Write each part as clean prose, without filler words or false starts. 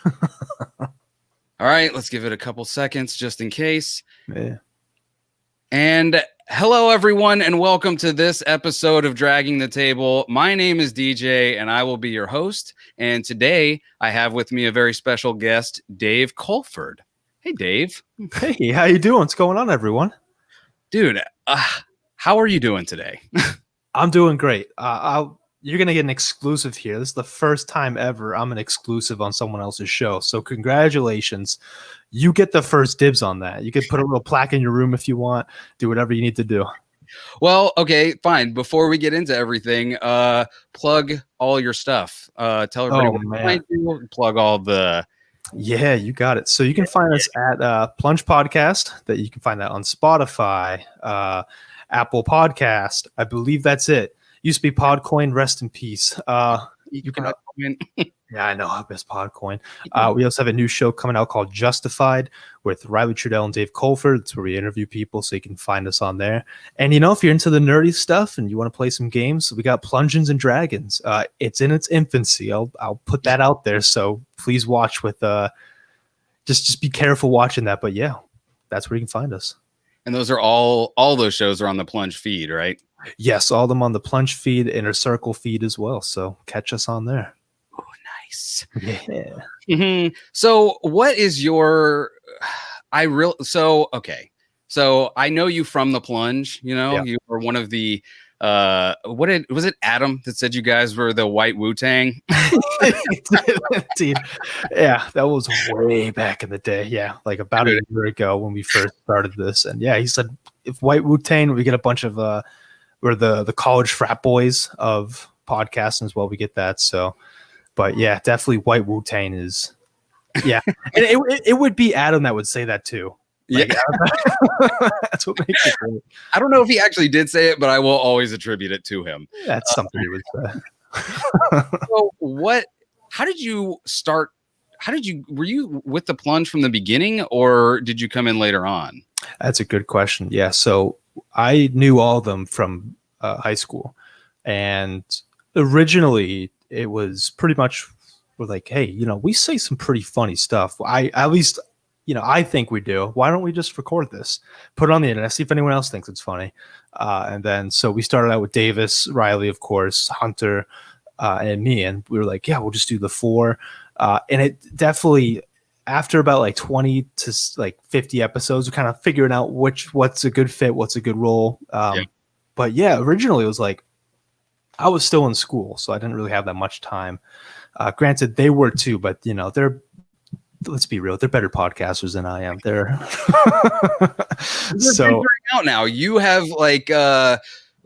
All right, let's give it a couple seconds just in case. Yeah. And hello, everyone, and welcome to this episode of Dragging the Table. My name is DJ, and I will be your host. And today, I have with me a very special guest, Dave Colford. Hey, Dave. Hey, how you doing? What's going on, everyone? Dude, how are you doing today? I'm doing great. You're going to get an exclusive here. This is the first time ever I'm an exclusive on someone else's show. So congratulations. You get the first dibs on that. You could put a little plaque in your room if you want. Do whatever you need to do. Well, okay, fine. Before we get into everything, plug all your stuff. Tell everybody what you do. Plug all the... Yeah, you got it. So you can find us at Plunge Podcast. That you can find that on Spotify, Apple Podcast. I believe that's it. Used to be Podcoin. Rest in peace. You can. Yeah, I know. I miss Podcoin. We also have a new show coming out called Justified with Riley Trudell and Dave Colford. It's where we interview people, so you can find us on there. And if you're into the nerdy stuff and you want to play some games, we got Plungeons and Dragons. It's in its infancy. I'll put that out there. So please watch with just be careful watching that. But yeah, that's where you can find us. And those are all those shows are on the Plunge feed, right? Yes, all of them on the Plunge feed, Inner Circle feed as well. So catch us on there. Oh, nice. Yeah. Mm-hmm. So what is your... okay. So I know you from the Plunge, You were one of the... was it Adam that said you guys were the white Wu-Tang? Yeah, that was way back in the day. Yeah, like about a year ago when we first started this. And yeah, he said if white Wu-Tang, we get a bunch of we're the college frat boys of podcasting as well. We get that. So, but yeah, definitely white Wu-Tang is, yeah. And it would be Adam that would say that too. Like, yeah. That's what makes it great. I don't know if he actually did say it, but I will always attribute it to him. That's something he would say. So how did you start? Were you with the Plunge from the beginning, or did you come in later on? That's a good question. Yeah. So I knew all of them from high school, and originally it was pretty much we're like, hey, we say some pretty funny stuff. I think we do. Why don't we just record this, put it on the internet, see if anyone else thinks it's funny? And then so we started out with Davis, Riley, of course, Hunter, and me, and we were like, yeah, we'll just do the 4. And it definitely, after about like 20 to like 50 episodes, we're kind of figuring out what's a good fit, what's a good role. But yeah, originally it was like I was still in school, so I didn't really have that much time. Granted, they were too, but let's be real, they're better podcasters than I am. They're so out now. You have like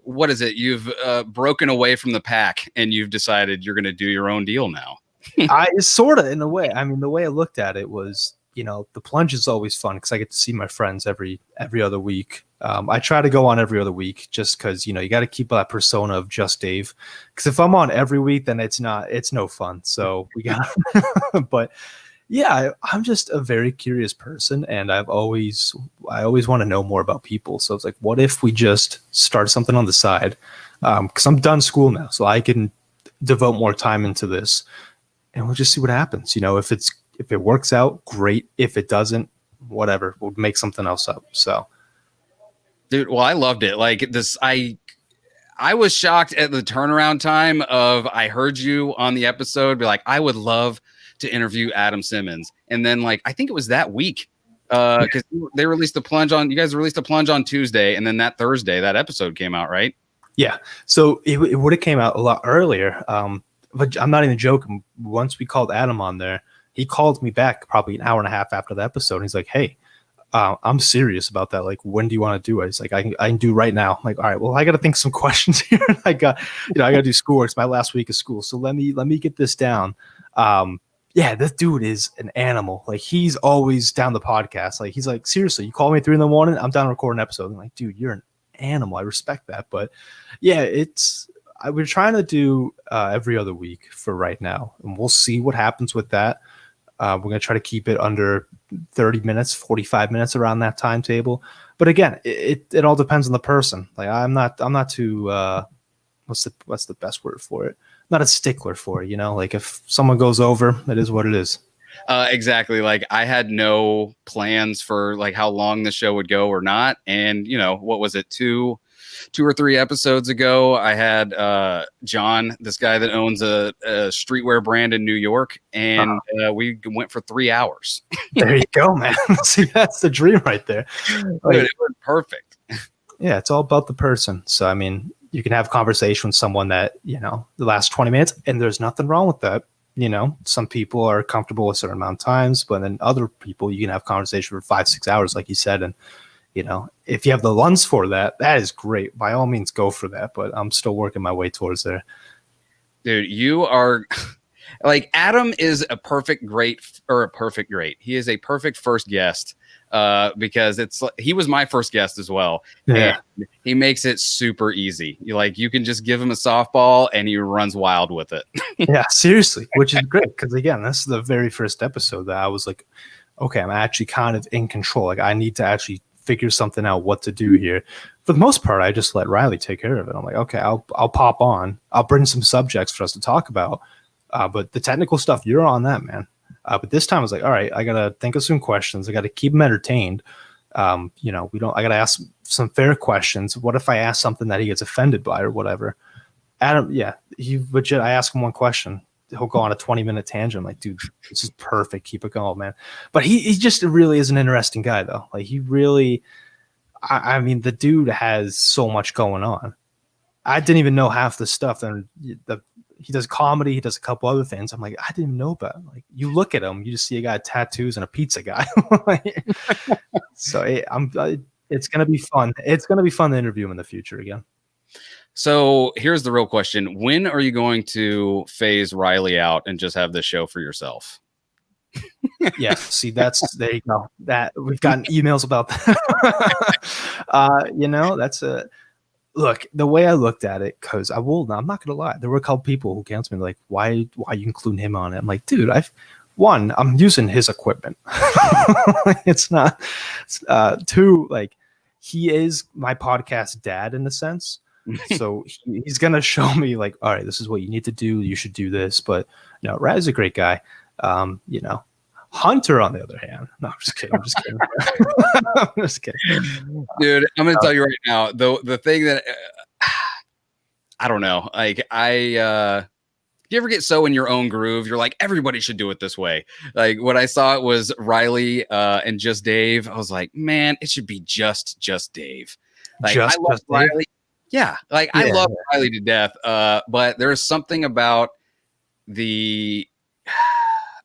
what is it? You've broken away from the pack and you've decided you're going to do your own deal now. I sort of, in a way. I mean, the way I looked at it was, the Plunge is always fun because I get to see my friends every other week. I try to go on every other week just because, you got to keep that persona of just Dave. Because if I'm on every week, then it's no fun. So we got, but yeah, I'm just a very curious person, and I always want to know more about people. So it's like, what if we just start something on the side? Because I'm done school now, so I can devote more time into this, and we'll just see what happens. If it works out, great. If it doesn't, whatever, we'll make something else up. So, dude, well, I loved it. Like this, I was shocked at the turnaround time of I heard you on the episode be like, I would love to interview Adam Simmons, and then like I think it was that week because they released the Plunge on. You guys released the Plunge on Tuesday, and then that Thursday that episode came out, right? Yeah. So it would have came out a lot earlier. But I'm not even joking. Once we called Adam on there, he called me back probably an hour and a half after the episode. And he's like, hey, I'm serious about that. Like, when do you want to do it? It's like, I can do right now. I'm like, all right, well, I got to think some questions here. I got to do schoolwork. It's my last week of school. So let me get this down. Yeah, this dude is an animal. Like, he's always down the podcast. Like, he's like, seriously, you call me at 3 a.m, I'm down to record an episode. I'm like, dude, you're an animal. I respect that. But yeah, we're trying to do every other week for right now, and we'll see what happens with that. We're going to try to keep it under 30 minutes, 45 minutes, around that timetable. But again, it all depends on the person. Like, I'm not too what's the best word for it? Not a stickler for it, Like, if someone goes over, it is what it is. Exactly. Like I had no plans for like how long the show would go or not. And what was it? Two or three episodes ago, I had John, this guy that owns a streetwear brand in New York, and we went for 3 hours. There you go, man. See, that's the dream right there. Dude, it was perfect. Yeah, it's all about the person. So, I mean, you can have conversation with someone that, the last 20 minutes, and there's nothing wrong with that. Some people are comfortable with a certain amount of times, but then other people, you can have conversation for 5-6 hours, like you said. And, if you have the lungs for that, that is great. By all means, go for that. But I'm still working my way towards there. Dude, you are like Adam is a perfect great. He is a perfect first guest because he was my first guest as well. Yeah. And he makes it super easy. You can just give him a softball and he runs wild with it. Yeah, seriously, which is great. Because again, this is the very first episode that I was like, okay, I'm actually kind of in control. Like I need to actually figure something out what to do here. For the most part, I just let Riley take care of it. I'm like, okay, I'll pop on. I'll bring some subjects for us to talk about. But the technical stuff, you're on that, man. But this time I was like, all right, I got to think of some questions. I got to keep them entertained. I got to ask some fair questions. What if I ask something that he gets offended by or whatever? Adam, yeah, I ask him one question. He'll go on a 20-minute tangent. I'm like, dude, this is perfect. Keep it going, man. But he just really is an interesting guy, though. Like, he really, I mean, the dude has so much going on. I didn't even know half the stuff. And he does comedy. He does a couple other things. I'm like, I didn't even know about it. Like, you look at him, you just see a guy with tattoos and a pizza guy. So it's going to be fun. It's going to be fun to interview him in the future again. So here's the real question. When are you going to phase Riley out and just have this show for yourself? Yeah, see, there you go. That we've gotten emails about that. That's look, the way I looked at it, because I'm not gonna lie, there were a couple people who came to me like, why you including him on it? I'm like, dude, I'm using his equipment. It's not two, like, he is my podcast dad in a sense. So he's gonna show me like, all right, this is what you need to do. You should do this. But Rad's a great guy. Hunter, on the other hand, no, I'm just kidding. I'm just kidding. Dude, I'm gonna tell you right now, the thing that I don't know, like you ever get so in your own groove, you're like, everybody should do it this way. Like when I saw it was Riley and just Dave, I was like, man, it should be just Dave. Like I love Riley. Dave? Yeah, like I love Riley to death. But there's something about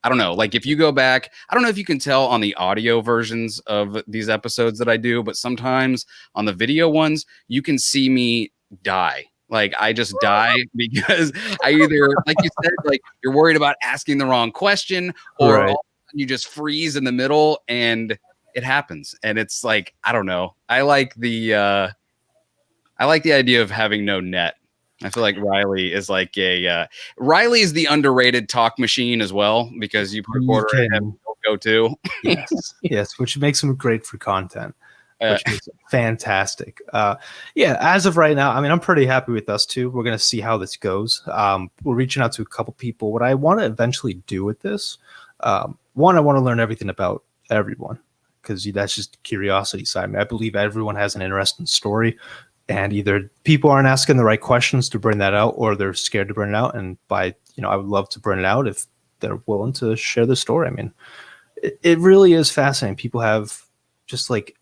I don't know. Like if you go back, I don't know if you can tell on the audio versions of these episodes that I do, but sometimes on the video ones, you can see me die. Like I just die because I either, like you said, like you're worried about asking the wrong question, or all of a sudden you just freeze in the middle and it happens. And it's like, I don't know. I like the idea of having no net. I feel like Riley is like Riley is the underrated talk machine as well, because you put quarter and have go to. Yes, which makes him great for content. Which makes it fantastic. As of right now, I mean, I'm pretty happy with us too. We're gonna see how this goes. We're reaching out to a couple people. What I want to eventually do with this, one, I want to learn everything about everyone, because that's just curiosity side. I mean, I believe everyone has an interesting story. And either people aren't asking the right questions to bring that out, or they're scared to bring it out. And I would love to bring it out if they're willing to share the story. I mean, it really is fascinating. People have just like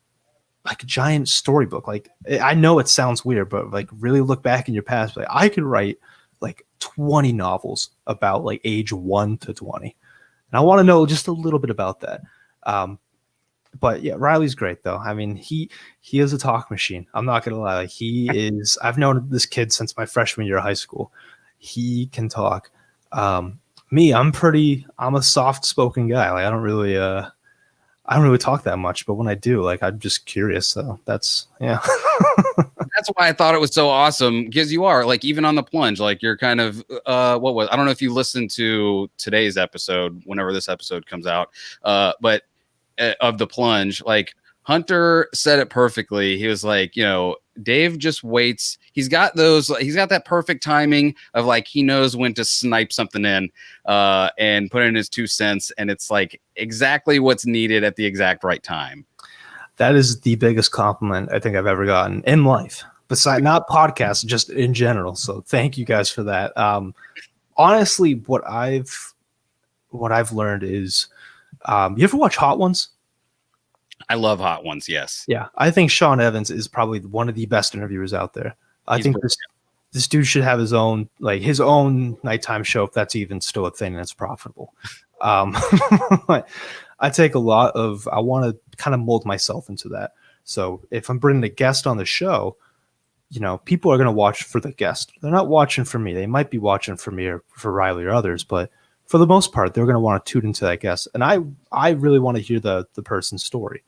a giant storybook. Like, I know it sounds weird, but like really look back in your past. Like I could write like 20 novels about like age 1 to 20. And I want to know just a little bit about that. But yeah, Riley's great though. I mean, he is a talk machine. I'm not gonna lie. Like he is. I've known this kid since my freshman year of high school. He can talk. Me, I'm a soft spoken guy. Like I don't really talk that much, but when I do, like I'm just curious. So that's That's why I thought it was so awesome, because you are like, even on the plunge, like you're kind of I don't know if you listened to today's episode, whenever this episode comes out, but of the plunge, like Hunter said it perfectly. He was like, Dave just waits. he's got that perfect timing of like he knows when to snipe something in and put in his 2 cents, and it's like exactly what's needed at the exact right time. That is the biggest compliment I think I've ever gotten in life. Besides, not podcasts, just in general. So thank you guys for that. Honestly, what I've learned is, you ever watch Hot Ones? I love Hot Ones. Yes. Yeah, I think Sean Evans is probably one of the best interviewers out there. I think this dude should have his own nighttime show, if that's even still a thing and it's profitable. I want to kind of mold myself into that. So if I'm bringing a guest on the show, people are going to watch for the guest. They're not watching for me. They might be watching for me or for Riley or others, but for the most part, they're going to want to tune into that guest. And I really want to hear the person's story.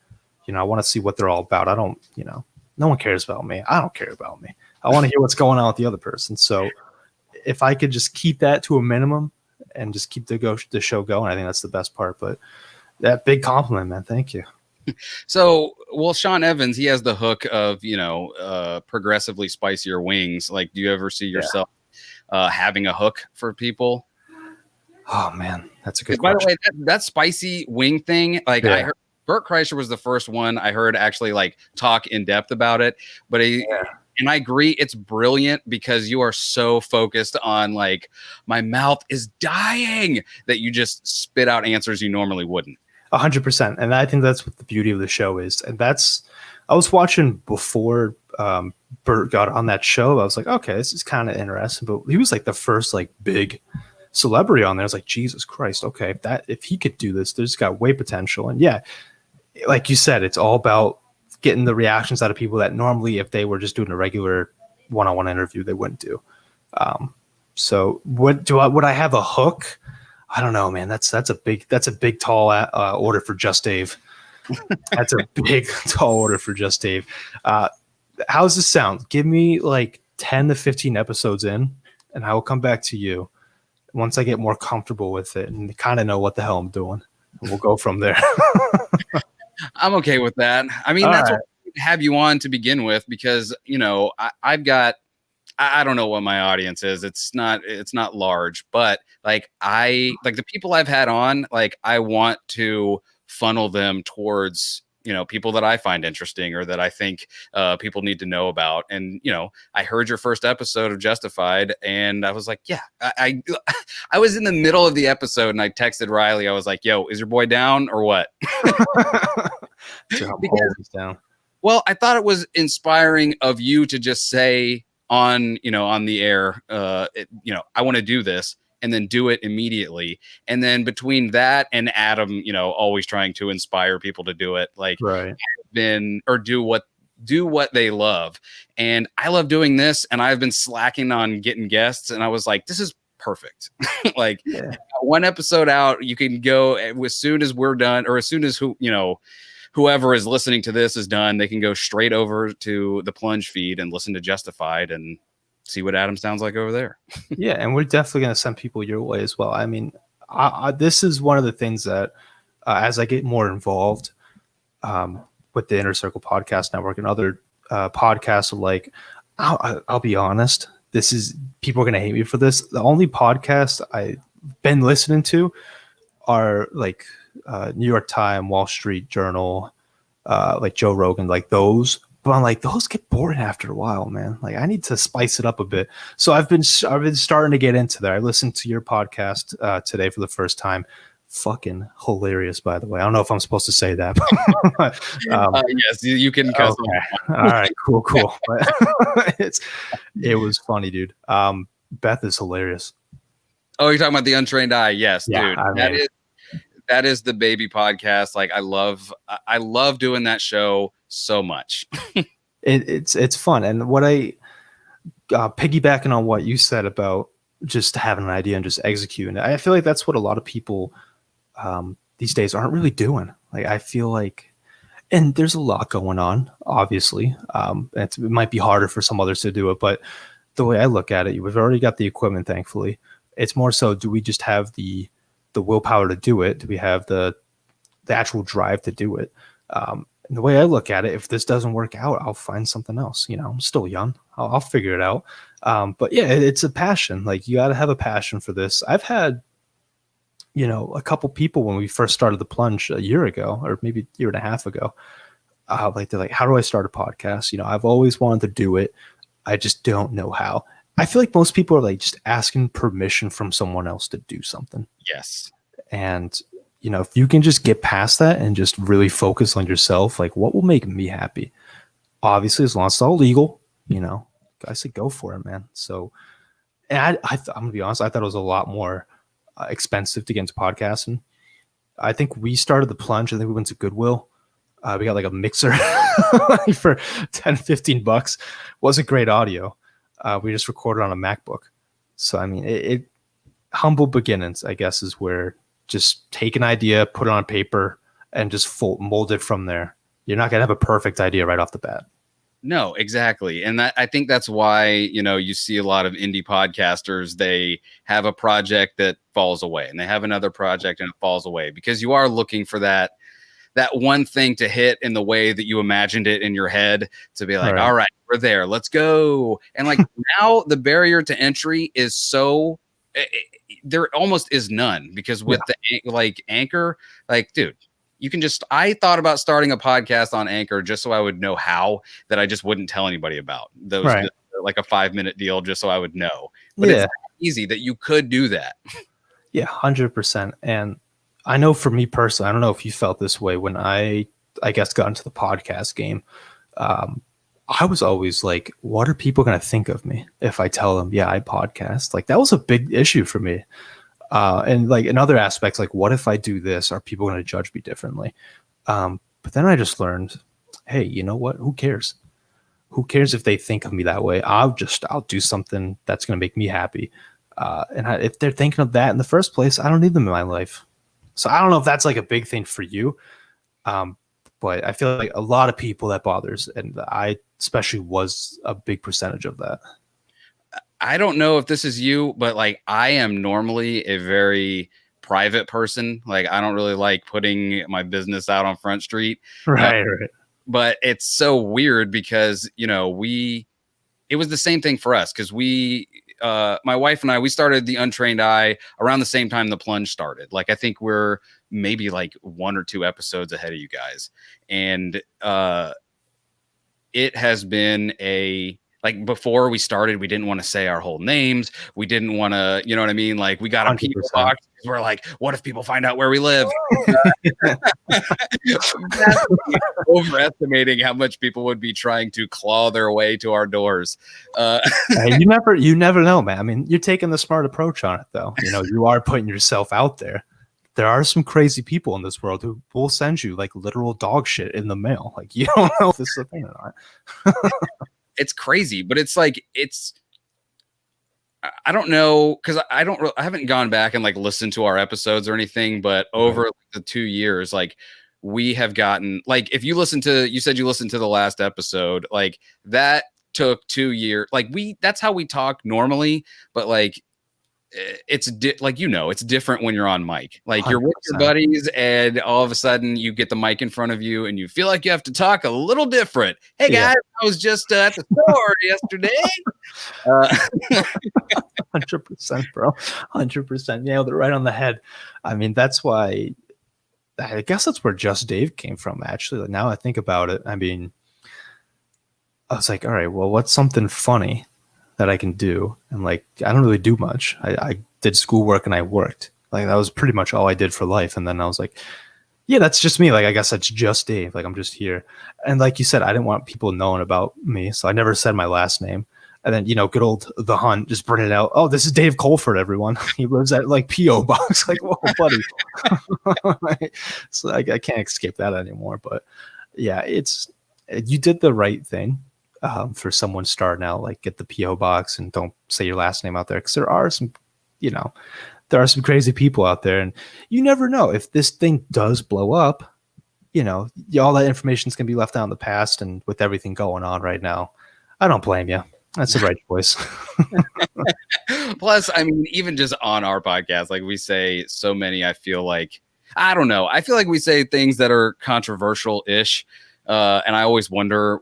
I want to see what they're all about. I don't, no one cares about me. I don't care about me. I want to hear what's going on with the other person. So if I could just keep that to a minimum and just keep the show going, I think that's the best part. But that big compliment, man. Thank you. So, well, Sean Evans, he has the hook of, progressively spicier wings. Like, do you ever see yourself having a hook for people? Oh man, that's a good question. By the way, that spicy wing thing, like I heard Bert Kreischer was the first one I heard actually like talk in depth about it. But and I agree, it's brilliant because you are so focused on like, my mouth is dying, that you just spit out answers you normally wouldn't. 100%. And I think that's what the beauty of the show is. And I was watching before Bert got on that show. I was like, okay, this is kind of interesting. But he was like the first like big celebrity on there. I was like, Jesus Christ. Okay. If he could do this, there's got way potential. And yeah, like you said, it's all about getting the reactions out of people that normally, if they were just doing a regular one-on-one interview, they wouldn't do. So would I have a hook? I don't know, man. That's a big tall order for Just Dave. That's a big tall order for Just Dave. How's this sound? Give me like 10 to 15 episodes in, and I will come back to you once I get more comfortable with it and kind of know what the hell I'm doing. And we'll go from there. I'm okay with that. I mean, that's what we have you on to begin with, because I've got. I don't know what my audience is. It's not large, but like the people I've had on, like I want to funnel them towards, people that I find interesting or that I think people need to know about. And, I heard your first episode of Justified and I was like, yeah, I was in the middle of the episode and I texted Riley. I was like, yo, is your boy down or what? Because, down. Well, I thought it was inspiring of you to just say, on the air, I want to do this, and then do it immediately. And then between that and Adam, always trying to inspire people to do it, like right. Do what they love. And I love doing this, and I've been slacking on getting guests, and I was like, this is perfect. Like one episode out, you can go as soon as we're done, or as soon as whoever is listening to this is done, they can go straight over to the Plunge feed and listen to Justified and see what Adam sounds like over there. Yeah, and we're definitely going to send people your way as well. I mean, this is one of the things that as I get more involved with the Inner Circle Podcast Network and other podcasts, like, I'll be honest, people are going to hate me for this. The only podcasts I've been listening to are like New York Times, Wall Street Journal, like Joe Rogan, like those. But I'm like, those get boring after a while, man. Like, I need to spice it up a bit. So I've been starting to get into that. I listened to your podcast today for the first time. Fucking hilarious, by the way. I don't know if I'm supposed to say that. Yes, you can cuss. Okay. All right, cool. But it was funny, dude. Beth is hilarious. Oh, you're talking about the Untrained Eye? Yes, yeah, dude. That is the baby podcast. Like, I love doing that show so much. It's fun. And what I piggybacking on what you said about just having an idea and just executing it, I feel like that's what a lot of people these days aren't really doing. Like, I feel like, and there's a lot going on, obviously. It might be harder for some others to do it, but the way I look at it, we've already got the equipment, thankfully. It's more so, do we just have the willpower to do it? Do we have the actual drive to do it? And the way I look at it, if this doesn't work out, I'll find something else. I'm still young. I'll figure it out. But yeah, it's a passion. Like, you got to have a passion for this. I've had, a couple people when we first started the plunge a year ago, or maybe a year and a half ago, like, they're like, how do I start a podcast? I've always wanted to do it. I just don't know how. I feel like most people are like just asking permission from someone else to do something. Yes. And, if you can just get past that and just really focus on yourself, like, what will make me happy? Obviously, as long as it's all legal, I say go for it, man. So, and I'm going to be honest, I thought it was a lot more expensive to get into podcasting. I think we started the plunge. I think we went to Goodwill. We got like a mixer for 10, $15. Wasn't great audio. We just recorded on a MacBook. So, I mean, it humble beginnings, I guess, is where just take an idea, put it on paper, and just mold it from there. You're not going to have a perfect idea right off the bat. No, exactly. And I think that's why, you see a lot of indie podcasters, they have a project that falls away and they have another project and it falls away, because you are looking for that one thing to hit in the way that you imagined it in your head, to be like, all right, we're there, let's go. And like now the barrier to entry is so there almost is none, because with the Anchor, like, dude, you can just, I thought about starting a podcast on Anchor just so I would know how, that I just wouldn't tell anybody about those, like a 5-minute deal, just so I would know. But it's easy that you could do that. Yeah, 100%. And I know for me personally, I don't know if you felt this way when I guess got into the podcast game. I was always like, what are people going to think of me if I tell them, yeah, I podcast? Like, that was a big issue for me. And like in other aspects, like, what if I do this? Are people going to judge me differently? But then I just learned, hey, you know what? Who cares? Who cares if they think of me that way? I'll do something that's going to make me happy. If they're thinking of that in the first place, I don't need them in my life. So I don't know if that's like a big thing for you. But I feel like a lot of people that bothers, and I especially was a big percentage of that. I don't know if this is you, but like, I am normally a very private person. Like, I don't really like putting my business out on Front Street. Right. But it's so weird because, it was the same thing for us. Cause my wife and I, we started The Untrained Eye around the same time the plunge started. Like, I think we're maybe like 1 or 2 episodes ahead of you guys. And, it has been like, before we started, we didn't want to say our whole names. We didn't want to, you know what I mean? Like, we got a PO box. We're like, what if people find out where we live? Overestimating how much people would be trying to claw their way to our doors. Hey, you never know, man. I mean, you're taking the smart approach on it, though. You are putting yourself out there. There are some crazy people in this world who will send you like literal dog shit in the mail. Like, you don't know if this is a thing or not. It's crazy, but it's like, I don't know, because I haven't gone back and like listened to our episodes or anything, but over the 2 years, like, we have gotten, like, if you said you listened to the last episode, like, that took 2 years. Like, that's how we talk normally, but like, it's it's different when you're on mic. Like, 100%. You're with your buddies and all of a sudden you get the mic in front of you and you feel like you have to talk a little different. Hey guys, I was just at the store yesterday. 100%, bro. 100%. Nailed it right on the head. I mean, that's why, I guess that's where Just Dave came from, actually. Like, now I think about it, I mean, I was like, all right, well, what's something funny that I can do? And like, I don't really do much. I did schoolwork and I worked. Like, that was pretty much all I did for life. And then I was like, yeah, that's just me. Like, I guess that's just Dave. Like, I'm just here. And like you said, I didn't want people knowing about me, so I never said my last name. And then, good old The Hunt just bring it out. Oh, this is Dave Colford, everyone. He lives at like P.O. Box. Like, whoa, buddy. So I can't escape that anymore. But yeah, you did the right thing. For someone starting out, like, get the P.O. box and don't say your last name out there, because there are some crazy people out there, and you never know if this thing does blow up. All that information is going to be left out in the past, and with everything going on right now, I don't blame you. That's the right choice. Plus, I mean, even just on our podcast, like, we say so many, I feel like, I don't know, I feel like we say things that are controversial-ish. And I always wonder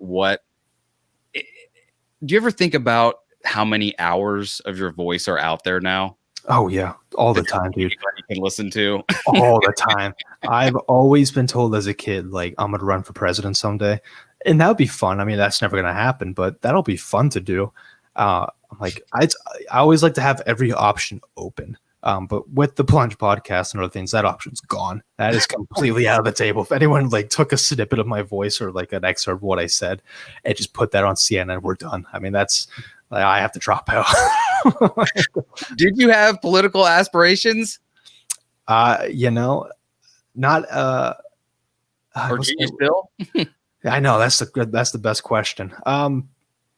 do you ever think about how many hours of your voice are out there now Oh yeah, all the time, dude. anybody can listen to? All the time. I've always been told as a kid, like, I'm gonna run for president someday, and that would be fun. I mean, that's never gonna happen, but that'll be fun to do. I'm like, I always like to have every option open. But with the Plunge podcast and other things, that option's gone. That is completely out of the table. If anyone like took a snippet of my voice or like an excerpt of what I said and just put that on CNN, we're done. I mean, that's like, I have to drop out. Did you have political aspirations? You know, not Or do you still? I know that's the best question.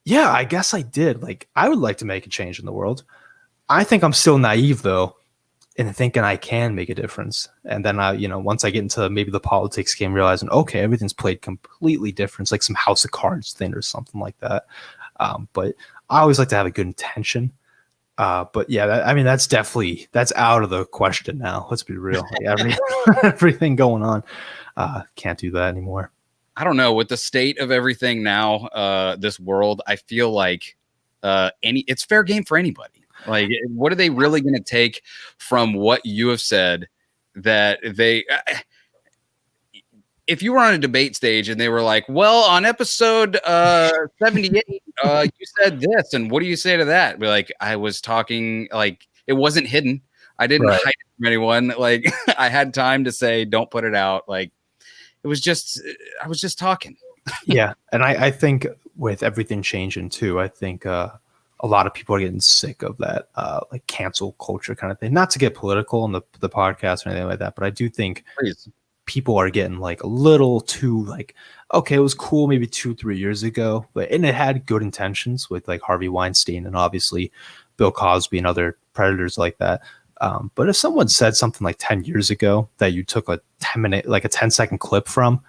Yeah, I guess I did. Like, I would like to make a change in the world. I think I'm still naive though, in thinking I can make a difference. And then once I get into maybe the politics game, realizing okay, everything's played completely different. It's like some House of Cards thing or something like that. But I always like to have a good intention. But yeah, that's out of the question now. Let's be real. Like everything going on, can't do that anymore. I don't know. With the state of everything now, this world, I feel like it's fair game for anybody. Like, what are they really going to take from what you have said that they? If you were on a debate stage and they were like, "Well, on episode 78, you said this, and what do you say to that?" Be like, I was talking, like it wasn't hidden. I didn't hide it from anyone. Like I had time to say, "Don't put it out." Like I was just talking. Yeah, and I think with everything changing too, I think a lot of people are getting sick of that like cancel culture kind of thing. Not to get political on the podcast or anything like that, but I do think people are getting like a little too like, okay, it was cool maybe 2-3 years ago, and it had good intentions with like Harvey Weinstein and obviously Bill Cosby and other predators like that. But if someone said something like 10 years ago that you took a 10-second clip from,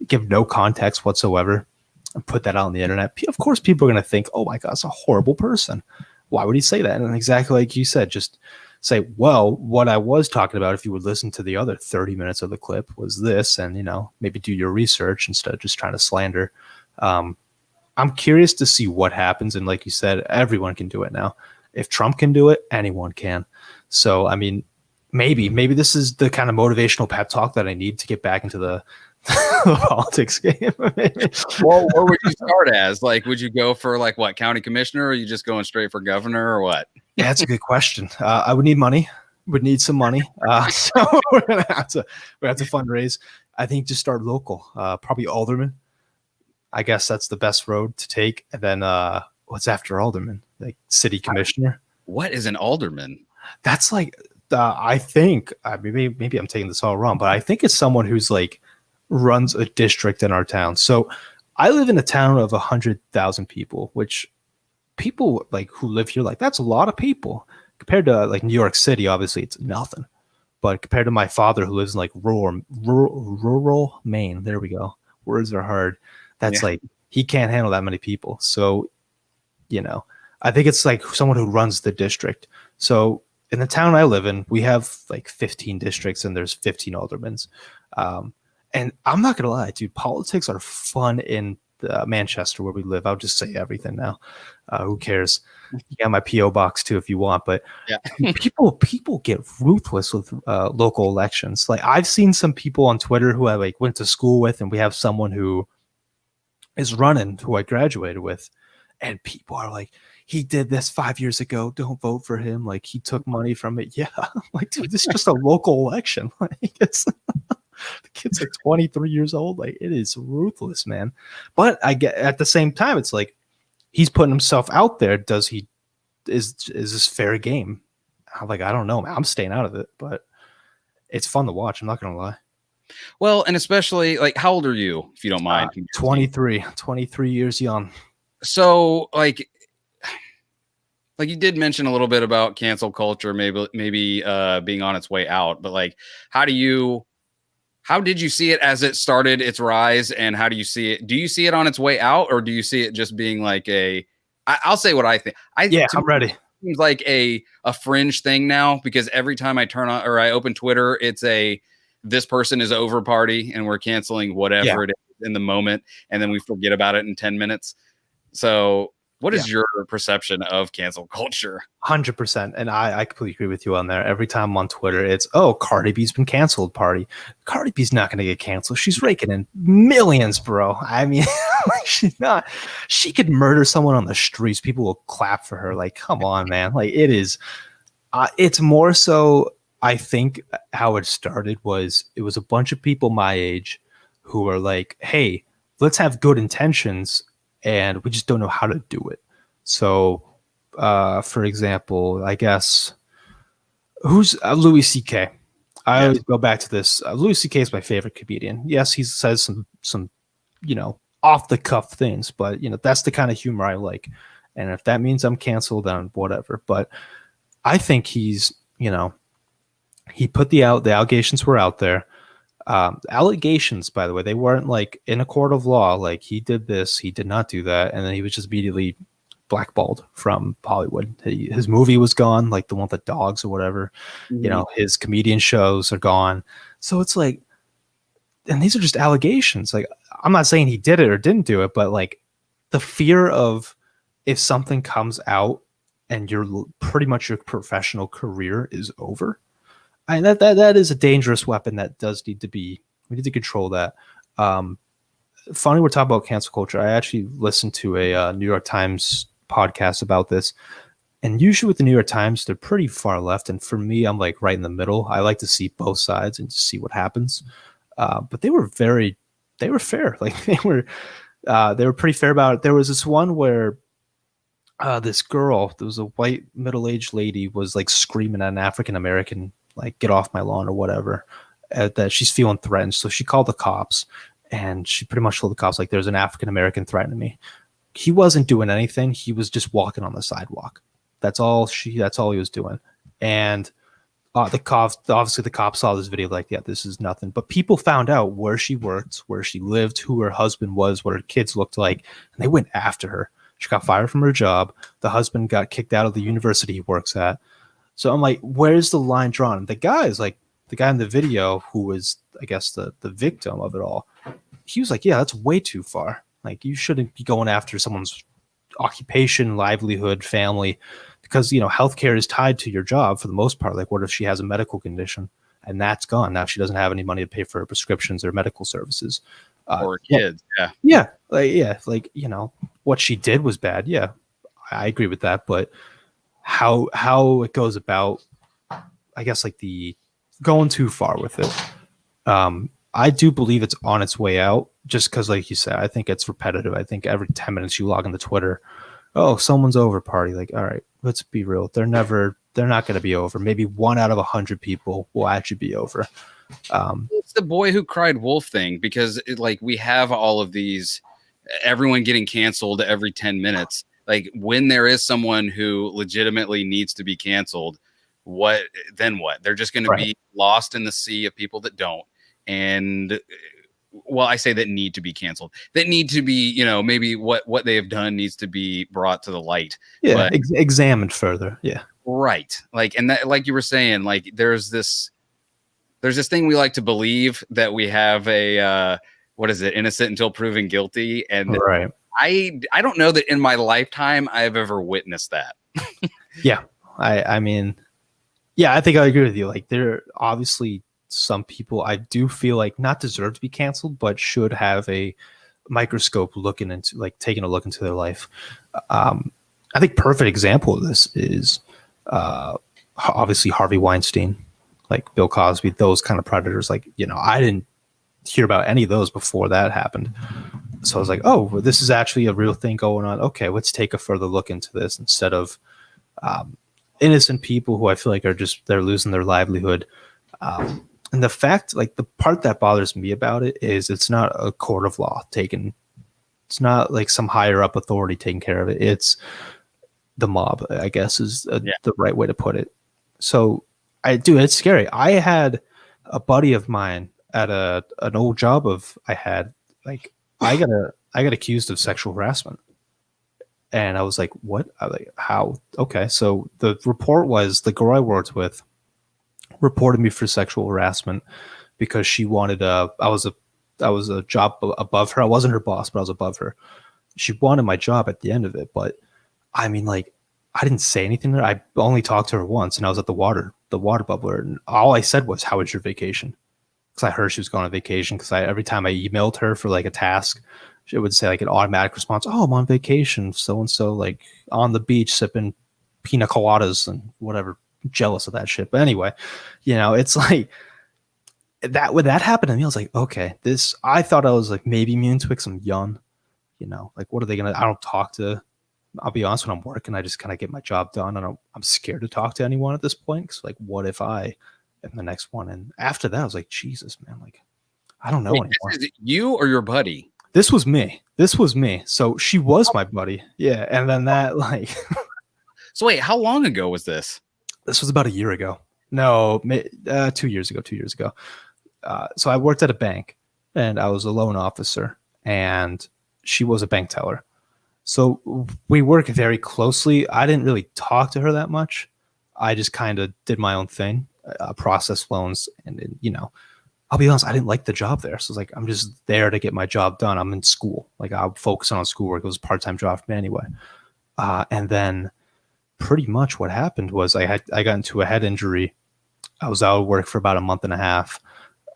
give no context whatsoever, and put that out on the internet, of course people are going to think, oh my God, it's a horrible person. Why would he say that? And exactly like you said, just say, well, what I was talking about, if you would listen to the other 30 minutes of the clip, was this, and maybe do your research instead of just trying to slander. I'm curious to see what happens. And like you said, everyone can do it now. If Trump can do it, anyone can. So, I mean, maybe this is the kind of motivational pep talk that I need to get back into the politics game. Well, where would you start as? Like, would you go for like what, county commissioner, or are you just going straight for governor, or what? Yeah, that's a good question. I would need money. Would need some money. So we're gonna have to fundraise. I think just start local. Probably alderman. I guess that's the best road to take. And then what's after alderman? Like city commissioner. What is an alderman? That's like I think maybe I'm taking this all wrong, but I think it's someone who's like runs a district in our town. So I live in a town of 100,000 people, which people like who live here, like that's a lot of people compared to like New York City. Obviously it's nothing, but compared to my father who lives in like rural Maine, there we go. Words are hard. That's like, he can't handle that many people. So, I think it's like someone who runs the district. So in the town I live in, we have like 15 districts and there's 15 aldermans. And I'm not going to lie, dude, politics are fun in Manchester where we live. I'll just say everything now. Who cares? You got my P.O. box too if you want. But people get ruthless with local elections. Like I've seen some people on Twitter who I like went to school with, and we have someone who is running who I graduated with. And people are like, he did this 5 years ago. Don't vote for him. Like he took money from it. Yeah. I'm like, dude, this is just a local election. Like it's the kid's like 23 years old. Like it is ruthless, man. But I get at the same time, it's like he's putting himself out there. Is this fair game? I'm like, I don't know, man. I'm staying out of it, but it's fun to watch. I'm not gonna lie. Well, and especially like, how old are you, if you don't mind? 23 years young. So like you did mention a little bit about cancel culture, maybe being on its way out, but like, how did you see it as it started its rise, and how do you see it? Do you see it on its way out, or do you see it just being like I'll say what I think. I'm ready. It seems like a fringe thing now, because every time I turn on or I open Twitter, it's this person is over party and we're canceling whatever it is. in the moment, and then we forget about it in 10 minutes. So what is your perception of cancel culture? 100%. And I completely agree with you on there. Every time I'm on Twitter, it's, oh, Cardi B's been canceled, party. Cardi B's not going to get canceled. She's raking in millions, bro. I mean, she's not. She could murder someone on the streets. People will clap for her. Like, come on, man. Like, it is. It's more so, I think, how it started was it was a bunch of people my age who were like, hey, let's have good intentions, and we just don't know how to do it. So, for example, I guess who's Louis C.K. I always go back to this. Louis C.K. is my favorite comedian. Yes, he says some off the cuff things, but that's the kind of humor I like. And if that means I'm canceled, then whatever. But I think he's he put the allegations were out there. Allegations, by the way, they weren't like in a court of law. Like he did this, he did not do that, and then he was just immediately blackballed from Hollywood. His movie was gone, like the one with the dogs or whatever. Mm-hmm. His comedian shows are gone. So it's like, and these are just allegations. Like, I'm not saying he did it or didn't do it, but like the fear of if something comes out and pretty much your professional career is over. That is a dangerous weapon that does need to be. We need to control that. Funny, we're talking about cancel culture. I actually listened to a New York Times podcast about this, and usually with the New York Times, they're pretty far left, and for me, I'm like right in the middle. I like to see both sides and to see what happens. But they were fair. Like they were pretty fair about it. There was this one where this girl, there was a white middle-aged lady, was like screaming at an African American, like, get off my lawn or whatever, that she's feeling threatened. So she called the cops, and she pretty much told the cops, like, there's an African American threatening me. He wasn't doing anything. He was just walking on the sidewalk. That's all he was doing. And the cops saw this video, like, yeah, this is nothing. But people found out where she worked, where she lived, who her husband was, what her kids looked like, and they went after her. She got fired from her job. The husband got kicked out of the university he works at. So I'm like, where's the line drawn? The guy in the video who was, I guess, the victim of it all. He was like, yeah, that's way too far. Like, you shouldn't be going after someone's occupation, livelihood, family, because, healthcare is tied to your job for the most part. Like, what if she has a medical condition and that's gone? Now she doesn't have any money to pay for her prescriptions or medical services. Or kids. Yeah. Like, what she did was bad. Yeah, I agree with that. But how it goes about, I guess, like the going too far with it. I do believe it's on its way out, just because, like you said, I think it's repetitive. I think every 10 minutes you log into Twitter, oh, someone's over, party. Like, all right, let's be real. They're not going to be over. Maybe 1 out of 100 people will actually be over. It's the boy who cried wolf thing, because we have all of these, everyone getting canceled every 10 minutes. Like, when there is someone who legitimately needs to be canceled, what? They're just going to be lost in the sea of people that don't. And well, I say that need to be canceled, that need to be, maybe what they have done needs to be brought to the light. Yeah. Examined further. Yeah. Right. Like, and that, like you were saying, like, there's this thing we like to believe that we have a, what is it? Innocent until proven guilty. And right. I don't know that in my lifetime I've ever witnessed that. Yeah. I mean, yeah, I think I agree with you. Like, there are obviously some people I do feel like not deserve to be canceled, but should have a microscope taking a look into their life. I think perfect example of this is obviously Harvey Weinstein, like Bill Cosby, those kind of predators. Like, I didn't hear about any of those before that happened. So I was like, oh, well, this is actually a real thing going on. Okay, let's take a further look into this instead of innocent people who I feel like they're losing their livelihood. And the fact, like, the part that bothers me about it is it's not a court of law it's not like some higher up authority taking care of it. It's the mob, I guess, is the right way to put it. So it's scary. I had a buddy of mine at an old job I got accused of sexual harassment. And I was like, what? I was like, how? Okay. So the report was the girl I worked with reported me for sexual harassment because she wanted I was a was a job above her. I wasn't her boss, but I was above her. She wanted my job at the end of it, but I mean, like, I didn't say anything to her. I only talked to her once, and I was at the water bubbler, and all I said was, "How was your vacation?" Because I heard she was going on vacation. Because every time I emailed her for like a task, it would say like an automatic response, "Oh, I'm on vacation, so and so, like on the beach sipping pina coladas and whatever." Jealous of that shit, but anyway, it's like that. When that happened to me, I was like, okay, this. I thought I was like maybe immune to it 'cause I'm young. Like what are they gonna? I don't talk to. I'll be honest, when I'm working, I just kind of get my job done. I'm scared to talk to anyone at this point. Cause like, what if I am the next one? And after that, I was like, Jesus, man, like, I don't know Wait, anymore. this is you or your buddy? This was me. This was me. So she was my buddy. Yeah. And then that, like, So wait, how long ago was this? this was about a year ago. No, 2 years ago, 2 years ago. So I worked at a bank and I was a loan officer and she was a bank teller. So we work very closely. I didn't really talk to her that much. I just kind of did my own thing, process loans. And, I'll be honest, I didn't like the job there. So it's like, I'm just there to get my job done. I'm in school. Like I'm focusing on schoolwork. It was a part-time job for me anyway. And then pretty much what happened was I got into a head injury. I was out of work for about a month and a half.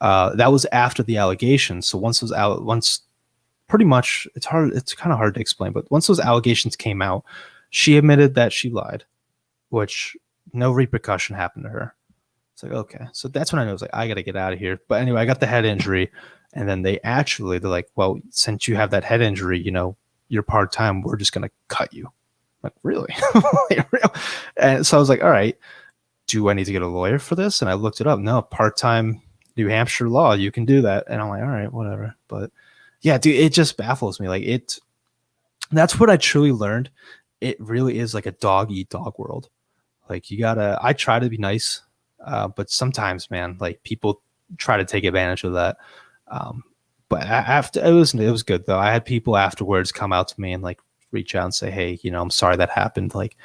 That was after the allegations. So once pretty much it's kind of hard to explain, but once those allegations came out, she admitted that she lied, which no repercussion happened to her. It's like, okay. So that's when I was like, I got to get out of here. But anyway, I got the head injury. And then they're like, well, since you have that head injury, you're part-time, we're just going to cut you. I'm like, really? And so I was like, all right, do I need to get a lawyer for this? And I looked it up. No, part-time New Hampshire law, you can do that. And I'm like, all right, whatever. But yeah, dude, it just baffles me. Like that's what I truly learned. It really is like a dog eat dog world. Like I try to be nice, but sometimes, man, like people try to take advantage of that. But after it was good though. I had people afterwards come out to me and like reach out and say, hey, I'm sorry that happened. Like,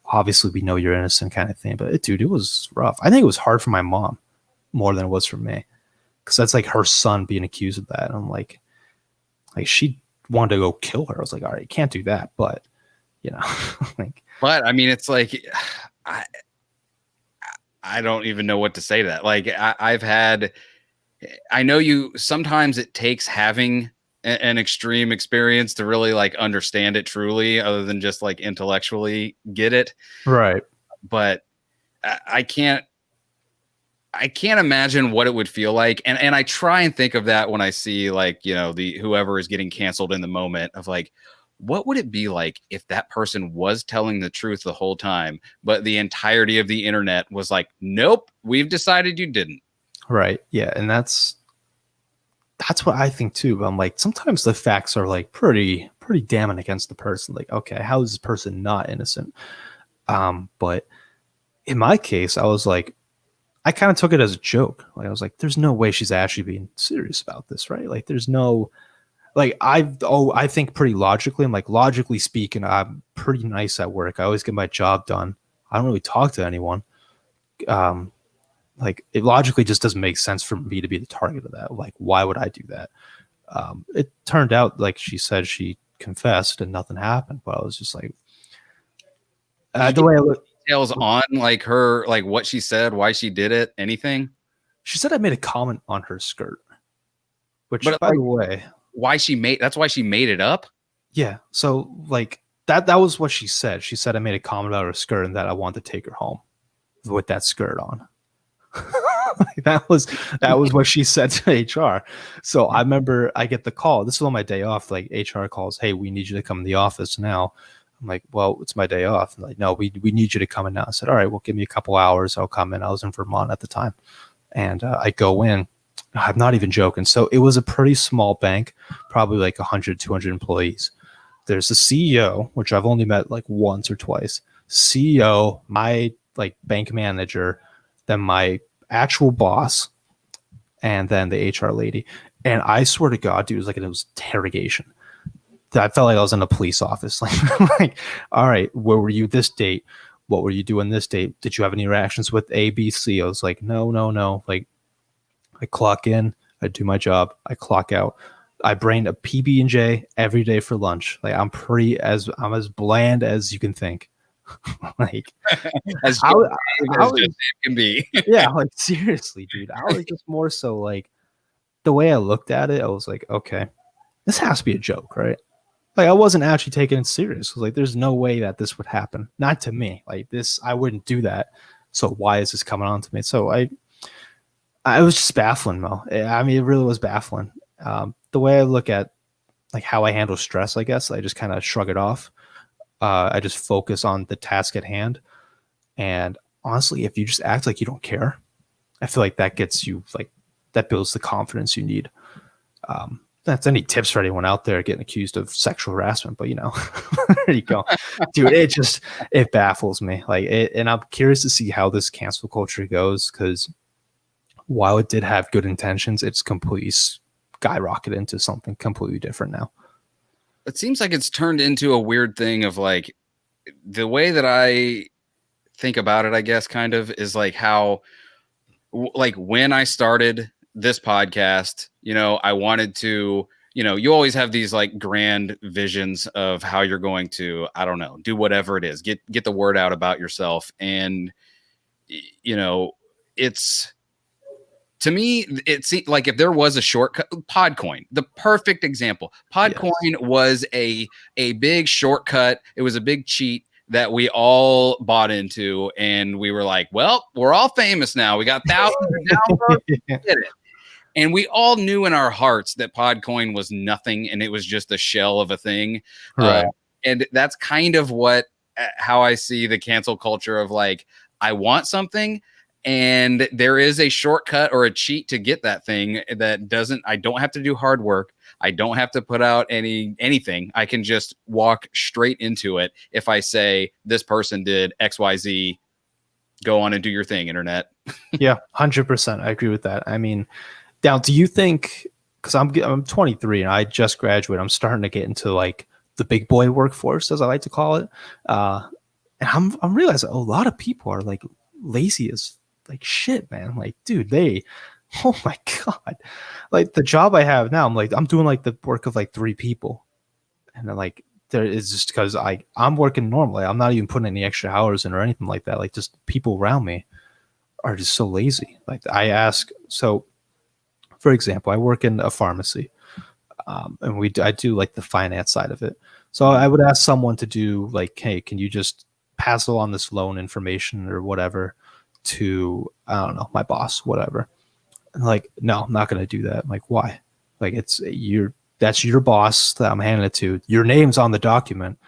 obviously we know you're innocent kind of thing, but dude, it was rough. I think it was hard for my mom more than it was for me. Cause that's like her son being accused of that. And I'm like she wanted to go kill her. I was like, all right, can't do that. But like, but I mean, it's like, I don't even know what to say to that. Like I know sometimes it takes having an extreme experience to really like understand it truly, other than just like intellectually get it. Right. But I can't imagine what it would feel like. And I try and think of that when I see like, the whoever is getting canceled in the moment of like, what would it be like if that person was telling the truth the whole time, but the entirety of the internet was like, nope, we've decided you didn't. Right. Yeah. And that's what I think too. But I'm like, sometimes the facts are like pretty damning against the person. Like, okay, how is this person not innocent? But in my case, I was like, I kind of took it as a joke. Like, I was like, there's no way she's actually being serious about this, right? Like, there's no, like, I think pretty logically. I'm like, logically speaking, I'm pretty nice at work. I always get my job done. I don't really talk to anyone. Like, it logically just doesn't make sense for me to be the target of that. Like, why would I do that? It turned out, like she said, she confessed and nothing happened. But I was just like, the way I look. Details on like her, like what she said, why she did it, anything? She said I made a comment on her skirt, which, but by the way, that's why she made it up. Yeah. So like that was what she said. She said I made a comment about her skirt and that I wanted to take her home with that skirt on. that was what she said to HR. So I remember I get the call. This was on my day off. Like HR calls, hey, we need you to come in the office now. I'm like, well, it's my day off. I'm like, no, we need you to come in now. I said, all right, well, give me a couple hours. I'll come in. I was in Vermont at the time. And I go in. I'm not even joking. So it was a pretty small bank, probably like 100, 200 employees. There's the CEO, which I've only met like once or twice. CEO, my like bank manager, then my actual boss, and then the HR lady. And I swear to God, dude, it was interrogation. I felt like I was in a police office. Like, all right, where were you this date? What were you doing this date? Did you have any interactions with A, B, C? I was like, no. Like, I clock in, I do my job, I clock out. I bring a PB&J every day for lunch. Like I'm as bland as you can think. Like As I, wa- I as just was, it can be. yeah, like seriously, dude. I was just more so like the way I looked at it. I was like, okay, this has to be a joke, right? Like I wasn't actually taking it serious. I was like, there's no way that this would happen. Not to me. Like this, I wouldn't do that. So why is this coming on to me? So I was just baffling, Mo. I mean, it really was baffling. The way I look at like how I handle stress, I guess I just kind of shrug it off. I just focus on the task at hand. And honestly, if you just act like you don't care, I feel like that gets you like that builds the confidence you need. That's any tips for anyone out there getting accused of sexual harassment, but there you go, dude. It baffles me. Like, and I'm curious to see how this cancel culture goes because while it did have good intentions, it's completely skyrocketed into something completely different now. It seems like it's turned into a weird thing of like the way that I think about it, I guess, kind of is like how, like when I started this podcast, I wanted to, you always have these like grand visions of how you're going to, I don't know, do whatever it is, get the word out about yourself. And, it's, to me, it seemed like if there was a shortcut, Podcoin, the perfect example. Podcoin was a big shortcut. It was a big cheat that we all bought into, and we were like, well, we're all famous now. We got thousands of downloads. Get it. And we all knew in our hearts that Podcoin was nothing, and it was just a shell of a thing. Right. And that's kind of how I see the cancel culture of like, I want something, and there is a shortcut or a cheat to get that thing I don't have to do hard work. I don't have to put out anything. I can just walk straight into it. If I say this person did XYZ, go on and do your thing, internet. Yeah, 100%. I agree with that. I mean, now, do you think, because I'm 23 and I just graduated, I'm starting to get into like the big boy workforce, as I like to call it. And I'm realizing a lot of people are like lazy as like shit, man. Like, dude, oh my God. Like the job I have now, I'm doing like the work of like 3 people. And then like, there is just because I'm working normally. I'm not even putting any extra hours in or anything like that. Like just people around me are just so lazy. Like so for example, I work in a pharmacy, and I do like the finance side of it. So I would ask someone to do like, hey, can you just pass along this loan information or whatever to, I don't know, my boss, whatever. And like, no, I'm not going to do that. I'm like, why? Like that's your boss that I'm handing it to. Your name's on the document.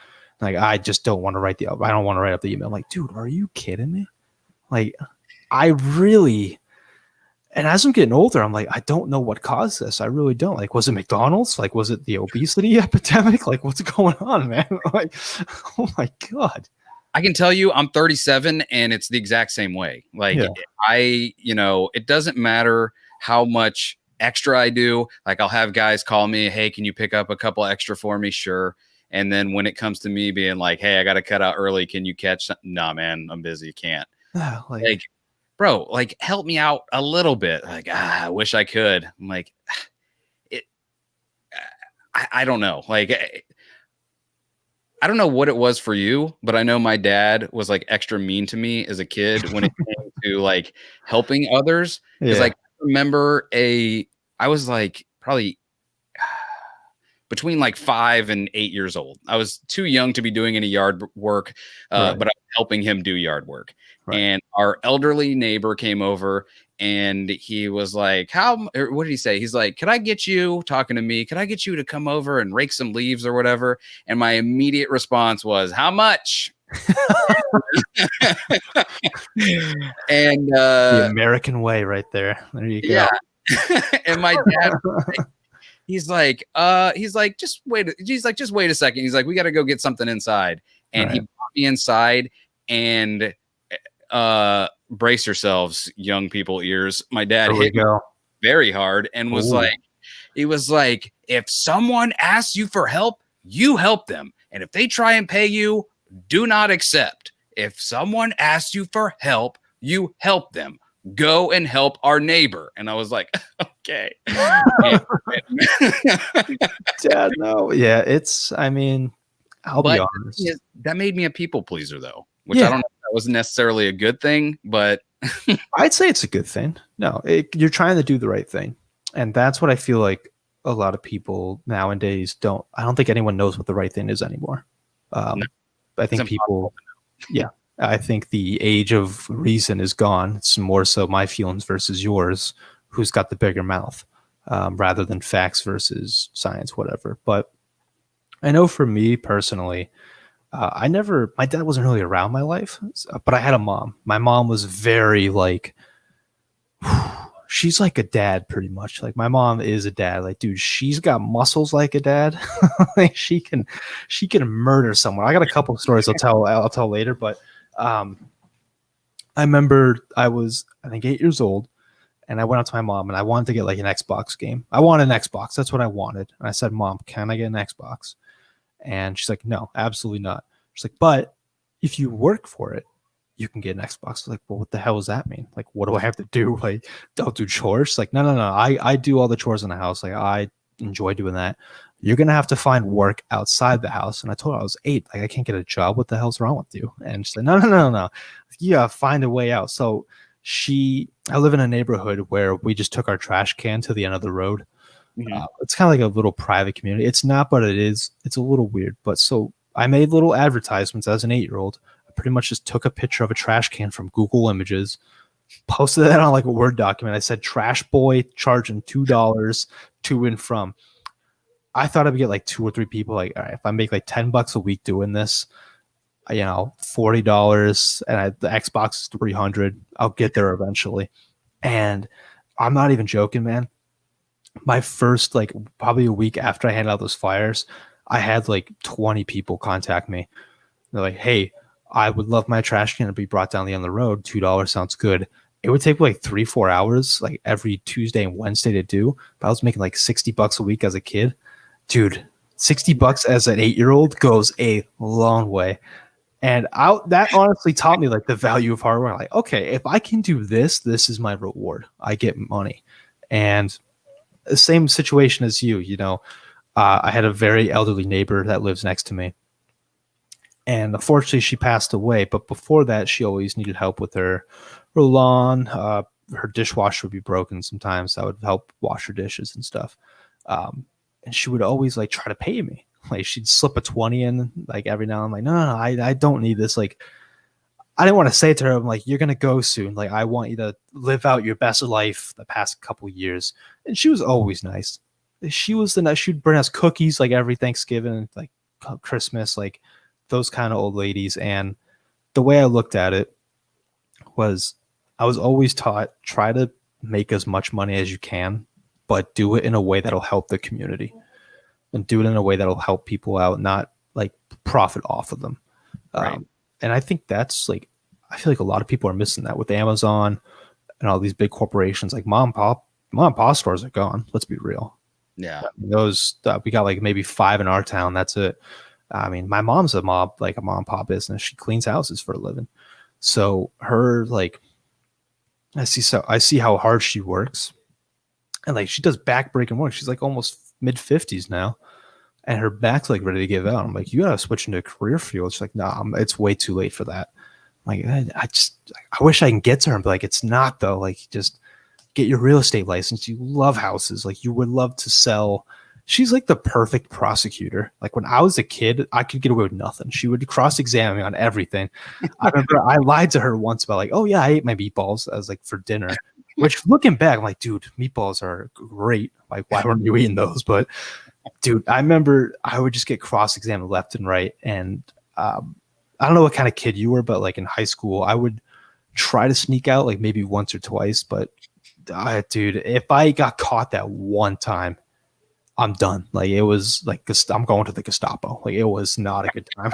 Like, I just don't want to I don't want to write up the email. I'm like, dude, are you kidding me? Like, and as I'm getting older, I'm like, I don't know what caused this. I really don't. Like, was it McDonald's? Like, was it the obesity epidemic? Like, what's going on, man? Like, oh my God. I can tell you I'm 37 and it's the exact same way. Like it doesn't matter how much extra I do. Like I'll have guys call me, hey, can you pick up a couple extra for me? Sure. And then when it comes to me being like, hey, I got to cut out early. Can you catch something? Nah, man, I'm busy. Can't. Like, bro, like help me out a little bit. Like, I wish I could. I'm like, I don't know. Like, I don't know what it was for you, but I know my dad was like extra mean to me as a kid when it came to like helping others. Because like I remember I was like probably between like 5 and 8 years old. I was too young to be doing any yard work, but I was helping him do yard work. Right. And our elderly neighbor came over and he was like, what did he say? He's like, could I get you talking to me? Could I get you to come over and rake some leaves or whatever? And my immediate response was, how much? And the American way right there. There you go. Yeah. And my dad, he's like, just wait a second. He's like, we got to go get something inside. And he brought me inside and brace yourselves, young people ears. My dad hit me very hard and was like, if someone asks you for help, you help them. And if they try and pay you, do not accept. If someone asks you for help, you help them. go and help our neighbor. And I was like, okay. Yeah, no, yeah, I mean, I'll be But honest. that made me a people pleaser, though, which I Yeah, don't know if that wasn't necessarily a good thing, but I'd say it's a good thing. No, you're trying to do the right thing. And that's what I feel like a lot of people nowadays don't. I don't think anyone knows what the right thing is anymore. no, I it's think impossible. people, yeah, I think the age of reason is gone. It's more so my feelings versus yours, who's got the bigger mouth, rather than facts versus science, whatever. But I know for me personally, my dad wasn't really around my life, but I had a mom. My mom was very like, she's like a dad pretty much. Like my mom is a dad. Like, dude, she's got muscles like a dad. Like she can murder someone. I got a couple of stories I'll tell later, but um, I remember I was, I think, 8 years old, and I went up to my mom and I wanted to get like an Xbox game. I wanted an Xbox. That's what I wanted. And I said, Mom, can I get an Xbox? And she's like, no, absolutely not. She's like, but if you work for it, you can get an Xbox. I was like, well, what the hell does that mean? Like, what do I have to do? Like, don't do chores? She's like, no. I do all the chores in the house. Like, I enjoy doing that. You're gonna have to find work outside the house. And I told her I was 8. Like, I can't get a job. What the hell's wrong with you? And she's like, no. You gotta find a way out. So I live in a neighborhood where we just took our trash can to the end of the road. Mhm. It's kind of like a little private community. It's not, but it is. It's a little weird. But so I made little advertisements as an 8-year-old. I pretty much just took a picture of a trash can from Google Images, posted that on like a Word document. I said, "Trash boy charging $2 to and from." I thought I would get like 2 or 3 people. Like, all right, if I make like $10 a week doing this, $40, and the Xbox is 300. I'll get there eventually. And I'm not even joking, man. My first, like, probably a week after I handed out those flyers, I had like 20 people contact me. They're like, hey, I would love my trash can to be brought down the end of the road. $2 sounds good. It would take like 3-4 hours, like every Tuesday and Wednesday to do. But I was making like $60 a week as a kid. Dude, $60 as an 8-year-old goes a long way. And that honestly taught me like the value of hard work. Like, okay, if I can do this, this is my reward. I get money. And the same situation as I had a very elderly neighbor that lives next to me, and unfortunately she passed away. But before that, she always needed help with her lawn. Her dishwasher would be broken sometimes. I would help wash her dishes and stuff. And she would always like try to pay me. Like she'd slip a 20 in like every now and then. I'm like, no, I don't need this. Like, I didn't want to say it to her, I'm like, you're gonna go soon. Like, I want you to live out your best life the past couple years. And she was always nice. She was the nice. She'd bring us cookies like every Thanksgiving, like Christmas, like those kind of old ladies. And the way I looked at it was, I was always taught, try to make as much money as you can, but do it in a way that'll help the community, and do it in a way that'll help people out, not like profit off of them. Right. And I think that's like, I feel like a lot of people are missing that with Amazon and all these big corporations. Like mom and pop stores are gone. Let's be real. Yeah. Those we got like maybe 5 in our town. That's it. I mean, my mom's a mom and pop business. She cleans houses for a living. So her like, I see how hard she works, and like she does backbreaking work. She's like almost mid-50s now, and her back's like ready to give out. I'm like, you gotta switch into a career field. She's like, nah, it's way too late for that. I'm like, I wish I can get to her and be like, it's not though. Like, just get your real estate license. You love houses. Like, you would love to sell. She's like the perfect prosecutor. Like when I was a kid, I could get away with nothing. She would cross-examine me on everything. I remember I lied to her once about like, oh yeah, I ate my meatballs as like for dinner. Which looking back, I'm like, dude, meatballs are great. Like, why weren't you eating those? But dude, I remember I would just get cross-examined left and right. And I don't know what kind of kid you were, but like in high school, I would try to sneak out like maybe once or twice. But dude, if I got caught that one time, I'm done. Like, it was like, I'm going to the Gestapo. Like, it was not a good time.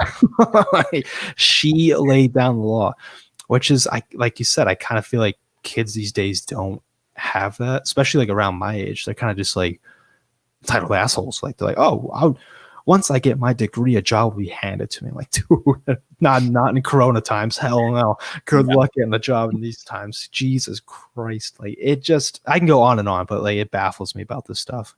Like, she laid down the law, which is, like you said, I kind of feel like kids these days don't have that, especially like around my age. They're kind of just like entitled assholes. Like, they're like, oh, once I get my degree, a job will be handed to me. Like, dude, not in Corona times. Hell no. Good luck getting a job in these times. Jesus Christ. Like, it just, I can go on and on, but like, it baffles me about this stuff.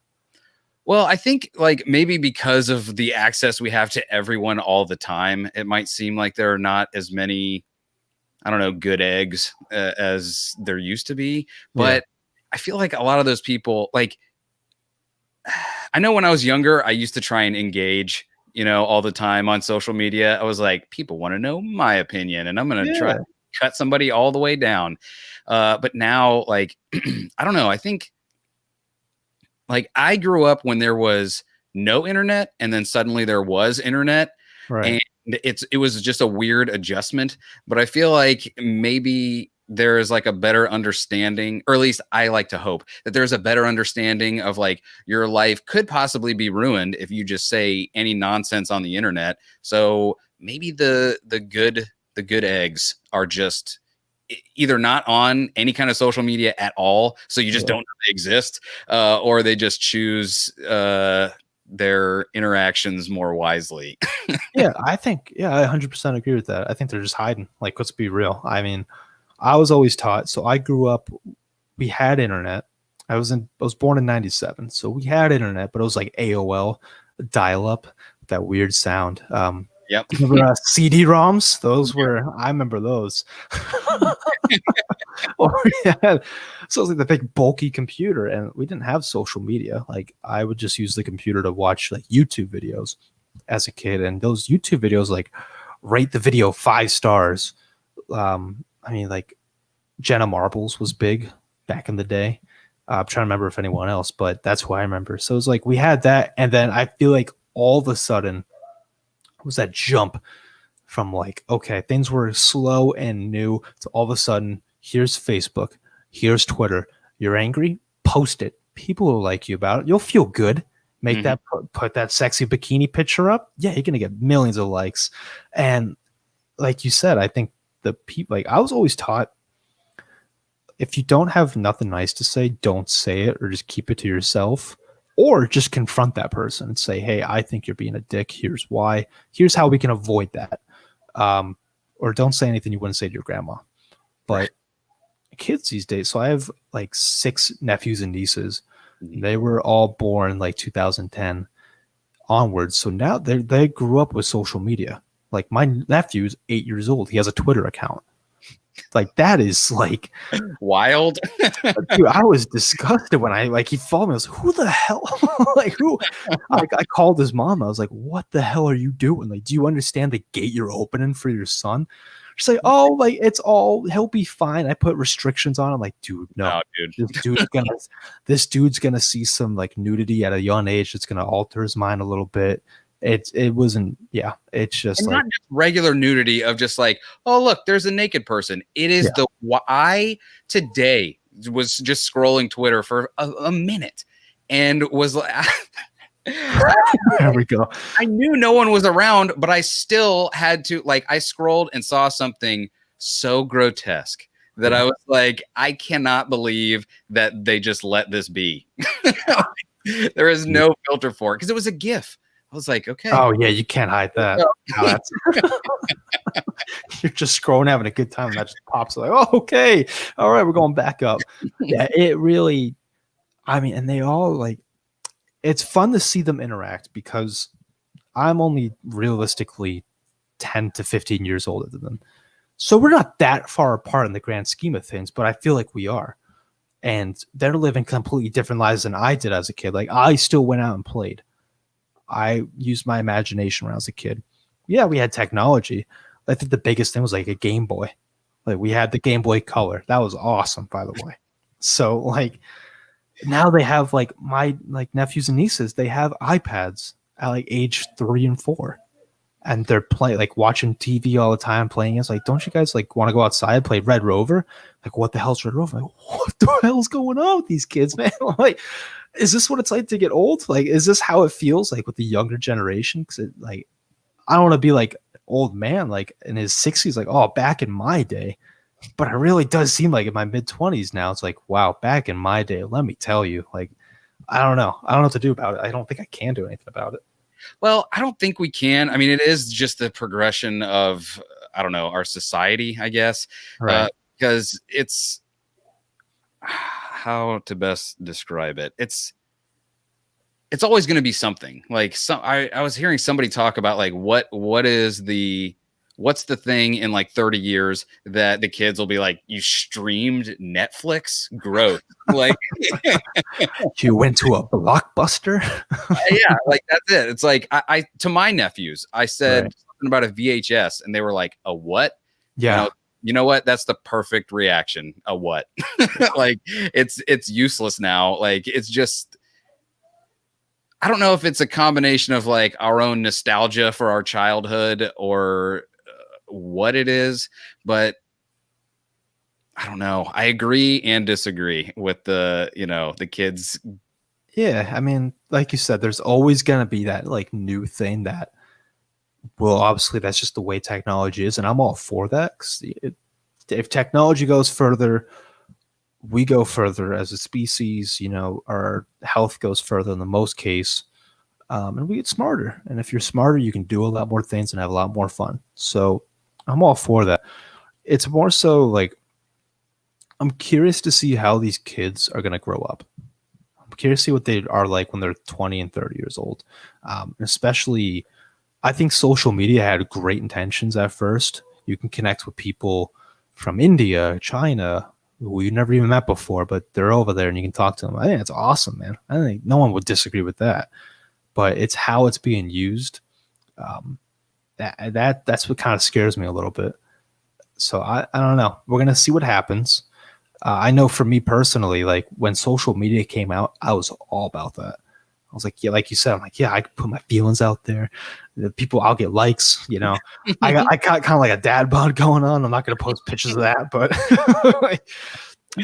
Well, I think like maybe because of the access we have to everyone all the time, it might seem like there are not as many, I don't know, good eggs as there used to be. But I feel like a lot of those people, like, I know when I was younger, I used to try and engage, all the time on social media. I was like, people want to know my opinion, and I'm going to try to cut somebody all the way down. But now, like, I don't know. I think like I grew up when there was no internet, and then suddenly there was internet. Right. And it was just a weird adjustment. But I feel like maybe there is like a better understanding, or at least I like to hope that there's a better understanding of like your life could possibly be ruined if you just say any nonsense on the internet. So maybe the good eggs are just either not on any kind of social media at all, so you just don't know they exist, or they just choose their interactions more wisely. I think, I 100% agree with that. I think they're just hiding. Like, let's be real. I mean, I was always taught. So I grew up, we had internet. I was born in 97. So we had internet, but it was like AOL, dial up, that weird sound. Yep. Remember CD-ROMs? Those were, I remember those. Or so it was like the big bulky computer, and we didn't have social media. Like, I would just use the computer to watch like YouTube videos as a kid, and those YouTube videos like rate the video 5 stars. I mean, like, Jenna Marbles was big back in the day. I'm trying to remember if anyone else, but that's who I remember. So it's like we had that, and then I feel like all of a sudden was that jump from like, okay, things were slow and new to all of a sudden, here's Facebook, here's Twitter. You're angry? Post it. People will like you about it. You'll feel good. Make that, put that sexy bikini picture up. Yeah, you're gonna get millions of likes. And like you said, I think the people, like, I was always taught, if you don't have nothing nice to say, don't say it, or just keep it to yourself, or just confront that person and say, hey, I think you're being a dick. Here's why. Here's how we can avoid that. Or don't say anything you wouldn't say to your grandma. But kids these days, so I have like 6 nephews and nieces. They were all born like 2010 onwards. So now they grew up with social media. Like, my nephew's 8 years old. He has a Twitter account. Like, that is like wild. Dude, I was disgusted when he followed me. I was like, who the hell? Like, who? I called his mom. I was like, what the hell are you doing? Like, do you understand the gate you're opening for your son? She's like, oh, like, it's all, he'll be fine. I put restrictions on him. Like, dude, no, dude. This dude's gonna see some like nudity at a young age. It's gonna alter his mind a little bit. It wasn't, it's just and like, not just regular nudity of just like, oh, look, there's a naked person. It is I today was just scrolling Twitter for a minute and was like, there we go. I knew no one was around, but I still had to, like, I scrolled and saw something so grotesque that I was like, I cannot believe that they just let this be. There is no filter for it because it was a GIF. I was like, okay. Oh yeah, you can't hide that. You're just scrolling, having a good time, and that just pops like, oh, okay, all right, we're going back up. Yeah, it really, I mean, and they all like, it's fun to see them interact because I'm only realistically 10 to 15 years older than them. So we're not that far apart in the grand scheme of things, but I feel like we are. And they're living completely different lives than I did as a kid. Like, I still went out and played. I used my imagination when I was a kid. Yeah, we had technology. I think the biggest thing was like a Game Boy. Like, we had the Game Boy Color. That was awesome, by the way. So like, now they have like my like nephews and nieces, they have iPads at like age 3 and 4. And they're playing, like, watching TV all the time, playing. It's like, don't you guys like want to go outside, play Red Rover? Like, what the hell's Red Rover? Like, what the hell's going on with these kids, man? Like, is this what it's like to get old? Like, is this how it feels like with the younger generation? Because like, I don't want to be like old man, like in his 60s, like, oh, back in my day. But it really does seem like in my mid 20s now, it's like, wow, back in my day, let me tell you, like, I don't know what to do about it. I don't think I can do anything about it. Well, I don't think we can. I mean, it is just the progression of, I don't know, our society, I guess, Right. because it's how to best describe it. It's always going to be something like I was hearing somebody talk about like what's the thing in like 30 years that the kids will be like, you streamed Netflix? Gross. Like, You went to a Blockbuster? yeah, like that's it. It's like I to my nephews, I said Right. something about a VHS, and they were like, "A what?" And Yeah. you know what? That's the perfect reaction. A what? Like it's useless now. Like it's just I don't know if it's a combination of like our own nostalgia for our childhood or what it is, but I don't know. I agree and disagree with the kids. Yeah. I mean, like you said, there's always going to be that like new thing that, well, obviously that's just the way technology is. And I'm all for that. 'Cause if technology goes further, we go further as a species, our health goes further in the most case. And we get smarter. And if you're smarter, you can do a lot more things and have a lot more fun. So I'm all for that. It's more so like I'm curious to see how these kids are going to grow up. I'm curious to see what they are like when they're 20 and 30 years old. Especially, I think social media had great intentions at first. You can connect with people from India, China, who you never even met before, but they're over there and you can talk to them. I think it's awesome, man. I think no one would disagree with that. But it's how it's being used. Um, that's what kind of scares me a little bit. So I don't know. We're gonna see what happens. I know for me personally, like when social media came out, I was all about that. I was like, yeah, like you said, I'm like, yeah, I can put my feelings out there. The people, I'll get likes. I got kind of like a dad bod going on. I'm not gonna post pictures of that, but like,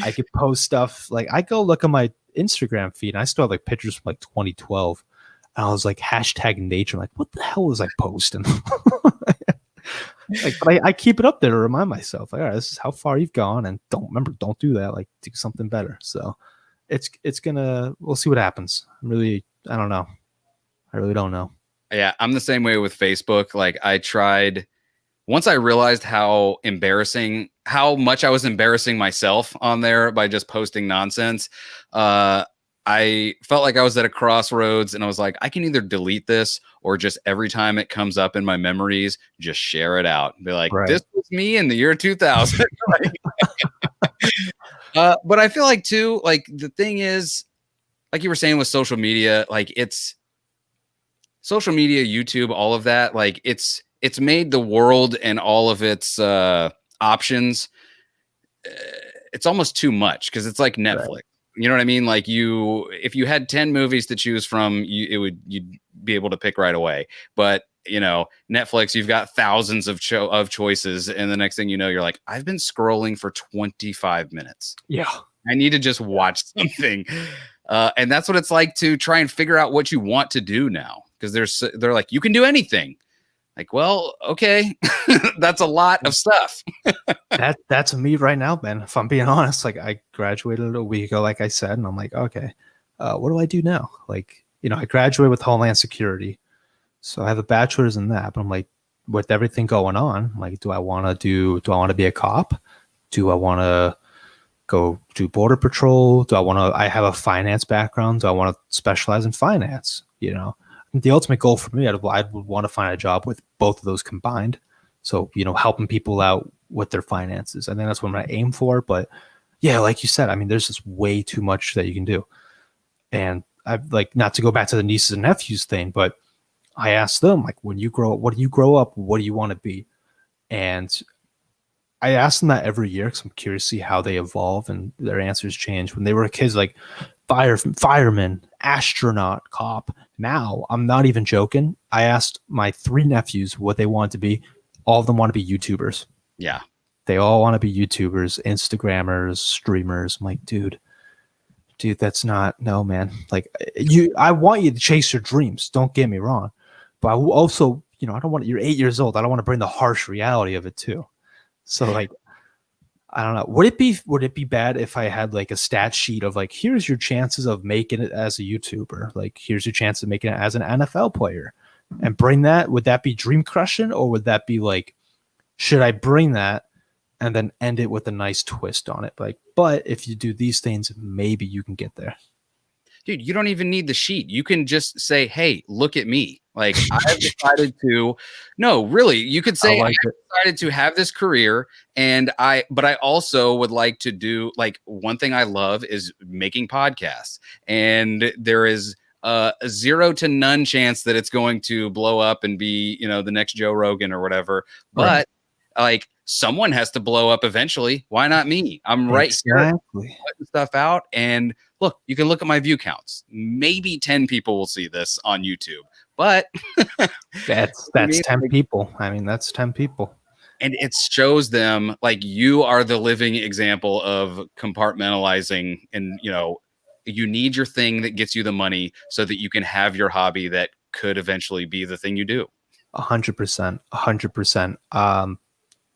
I could post stuff. Like I go look at my Instagram feed, and I still have like pictures from like 2012. And I was like hashtag nature. I'm like, what the hell was I posting? Like, but I keep it up there to remind myself, like, all right, this is how far you've gone, and don't do that. Like, do something better. So, we'll see what happens. I don't know. I really don't know. Yeah, I'm the same way with Facebook. Like I tried once I realized how much I was embarrassing myself on there by just posting nonsense. I felt like I was at a crossroads and I was like, I can either delete this or just every time it comes up in my memories, just share it out and be like, Right. this was me in the year 2000. But I feel like too, like the thing is, like you were saying with social media, like it's social media, YouTube, all of that, like it's made the world and all of its options. It's almost too much because it's like Netflix. Right. You know what I mean? Like if you had 10 movies to choose from, you'd be able to pick right away. But Netflix, you've got thousands of choices, and the next thing you know, you're like, I've been scrolling for 25 minutes. Yeah. I need to just watch something. And that's what it's like to try and figure out what you want to do now. Because they're like, you can do anything. Like, well, okay, that's a lot of stuff. That's me right now, Ben. If I'm being honest, like I graduated a week ago, like I said, and I'm like, okay, what do I do now? Like, I graduated with Homeland Security, so I have a bachelor's in that. But I'm like, with everything going on, I'm like, do I want to be a cop? Do I want to go do border patrol? I have a finance background. Do I want to specialize in finance? The ultimate goal for me, I would want to find a job with both of those combined. So, helping people out with their finances. I think that's what I'm going to aim for. But yeah, like you said, I mean, there's just way too much that you can do. And I've like, not to go back to the nieces and nephews thing, but I asked them, like, when you grow up, what do you grow up? What do you want to be? And I ask them that every year because I'm curious to see how they evolve and their answers change. When they were kids, like fireman, astronaut, cop. Now, I'm not even joking. I asked my 3 nephews what they wanted to be. All of them want to be YouTubers. Yeah. They all want to be YouTubers, Instagrammers, streamers. I'm like, dude, that's not, no, man. Like I want you to chase your dreams. Don't get me wrong. But I also, I don't want, you're 8 years old. I don't want to bring the harsh reality of it too. So like, I don't know. Would it be bad if I had like a stat sheet of here's your chances of making it as a YouTuber? Like, here's your chance of making it as an NFL player. and bring that, would that be dream crushing, or would that be like, should I bring that and then end it with a nice twist on it? Like, but if you do these things, maybe you can get there. Dude, you don't even need the sheet. You can just say, hey, look at me. Like, I've decided to, no, really, you could I say, like I've it. decided to have this career. But I also would like to do, like, one thing I love is making podcasts. And there is a 0 to none chance that it's going to blow up and be, the next Joe Rogan or whatever. Right. But like, someone has to blow up eventually. Why not me? I'm right here Exactly. putting stuff out. And look, you can look at my view counts. Maybe 10 people will see this on YouTube, but That's I mean, 10 like, people. I mean, that's 10 people. and it shows them like you are the living example of compartmentalizing, and you need your thing that gets you the money so that you can have your hobby that could eventually be the thing you do. 100%. 100%.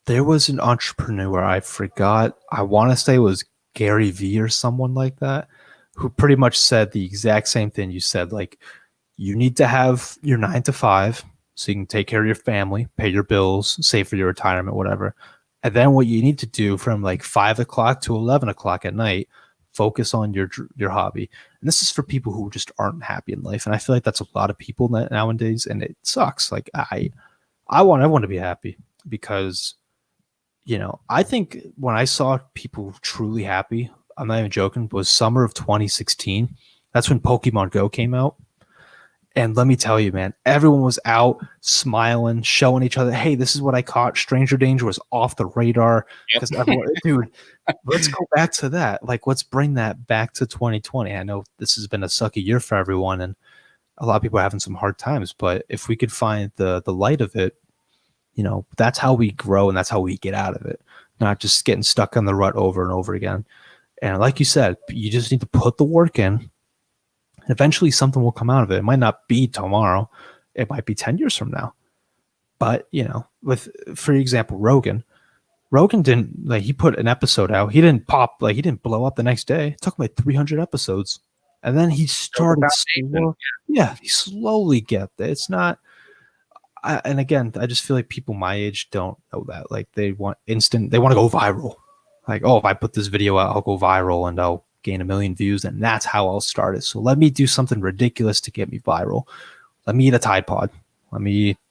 There was an entrepreneur, I forgot, I want to say it was Gary Vee or someone like that, who pretty much said the exact same thing you said. Like, you need to have your 9 to 5 so you can take care of your family, pay your bills, save for your retirement, whatever. And then what you need to do from like 5 o'clock to 11 o'clock at night, focus on your hobby. And this is for people who just aren't happy in life. And I feel like that's a lot of people nowadays, and it sucks. Like, I want everyone to be happy, because I think when I saw people truly happy, I'm not even joking, was summer of 2016. That's when Pokemon Go came out. And let me tell you, man, everyone was out smiling, showing each other, hey, this is what I caught. Stranger danger was off the radar. Yep. Because everyone, dude, let's go back to that. Like, let's bring that back to 2020. I know this has been a sucky year for everyone, and a lot of people are having some hard times. But if we could find the light of it, that's how we grow, and that's how we get out of it. Not just getting stuck on the rut over and over again. And like you said, you just need to put the work in. Eventually something will come out of it. It might not be tomorrow. It might be 10 years from now. But, for example, Rogan didn't, like, he put an episode out. He didn't he didn't blow up the next day. It took him like 300 episodes. And then he started he slowly get there. It's not, and again, I just feel like people my age don't know that. Like, they want to go viral. Like, oh, if I put this video out, I'll go viral and I'll gain 1 million views, and that's how I'll start it. So let me do something ridiculous to get me viral. Let me eat a Tide Pod. I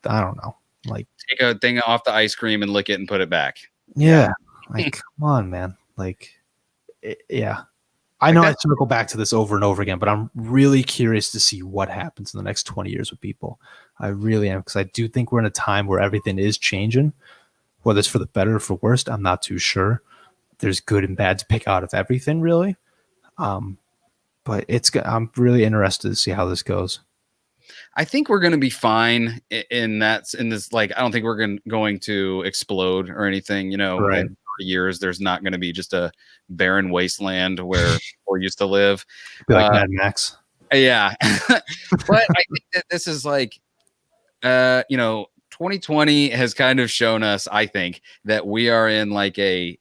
don't know, like, Take a thing off the ice cream and lick it and put it back. Yeah. Like, come on, man. Like, yeah. I know I circle back to this over and over again, but I'm really curious to see what happens in the next 20 years with people. I really am, because I do think we're in a time where everything is changing. Whether it's for the better or for worse, I'm not too sure. There's good and bad to pick out of everything, really. But I'm really interested to see how this goes. I think we're going to be fine in this. Like, I don't think we're going to explode or anything. Right. In 30 years, there's not going to be just a barren wasteland where people used to live. Be like Mad Max. Yeah. But I think that this is like, 2020 has kind of shown us, I think, that we are in like a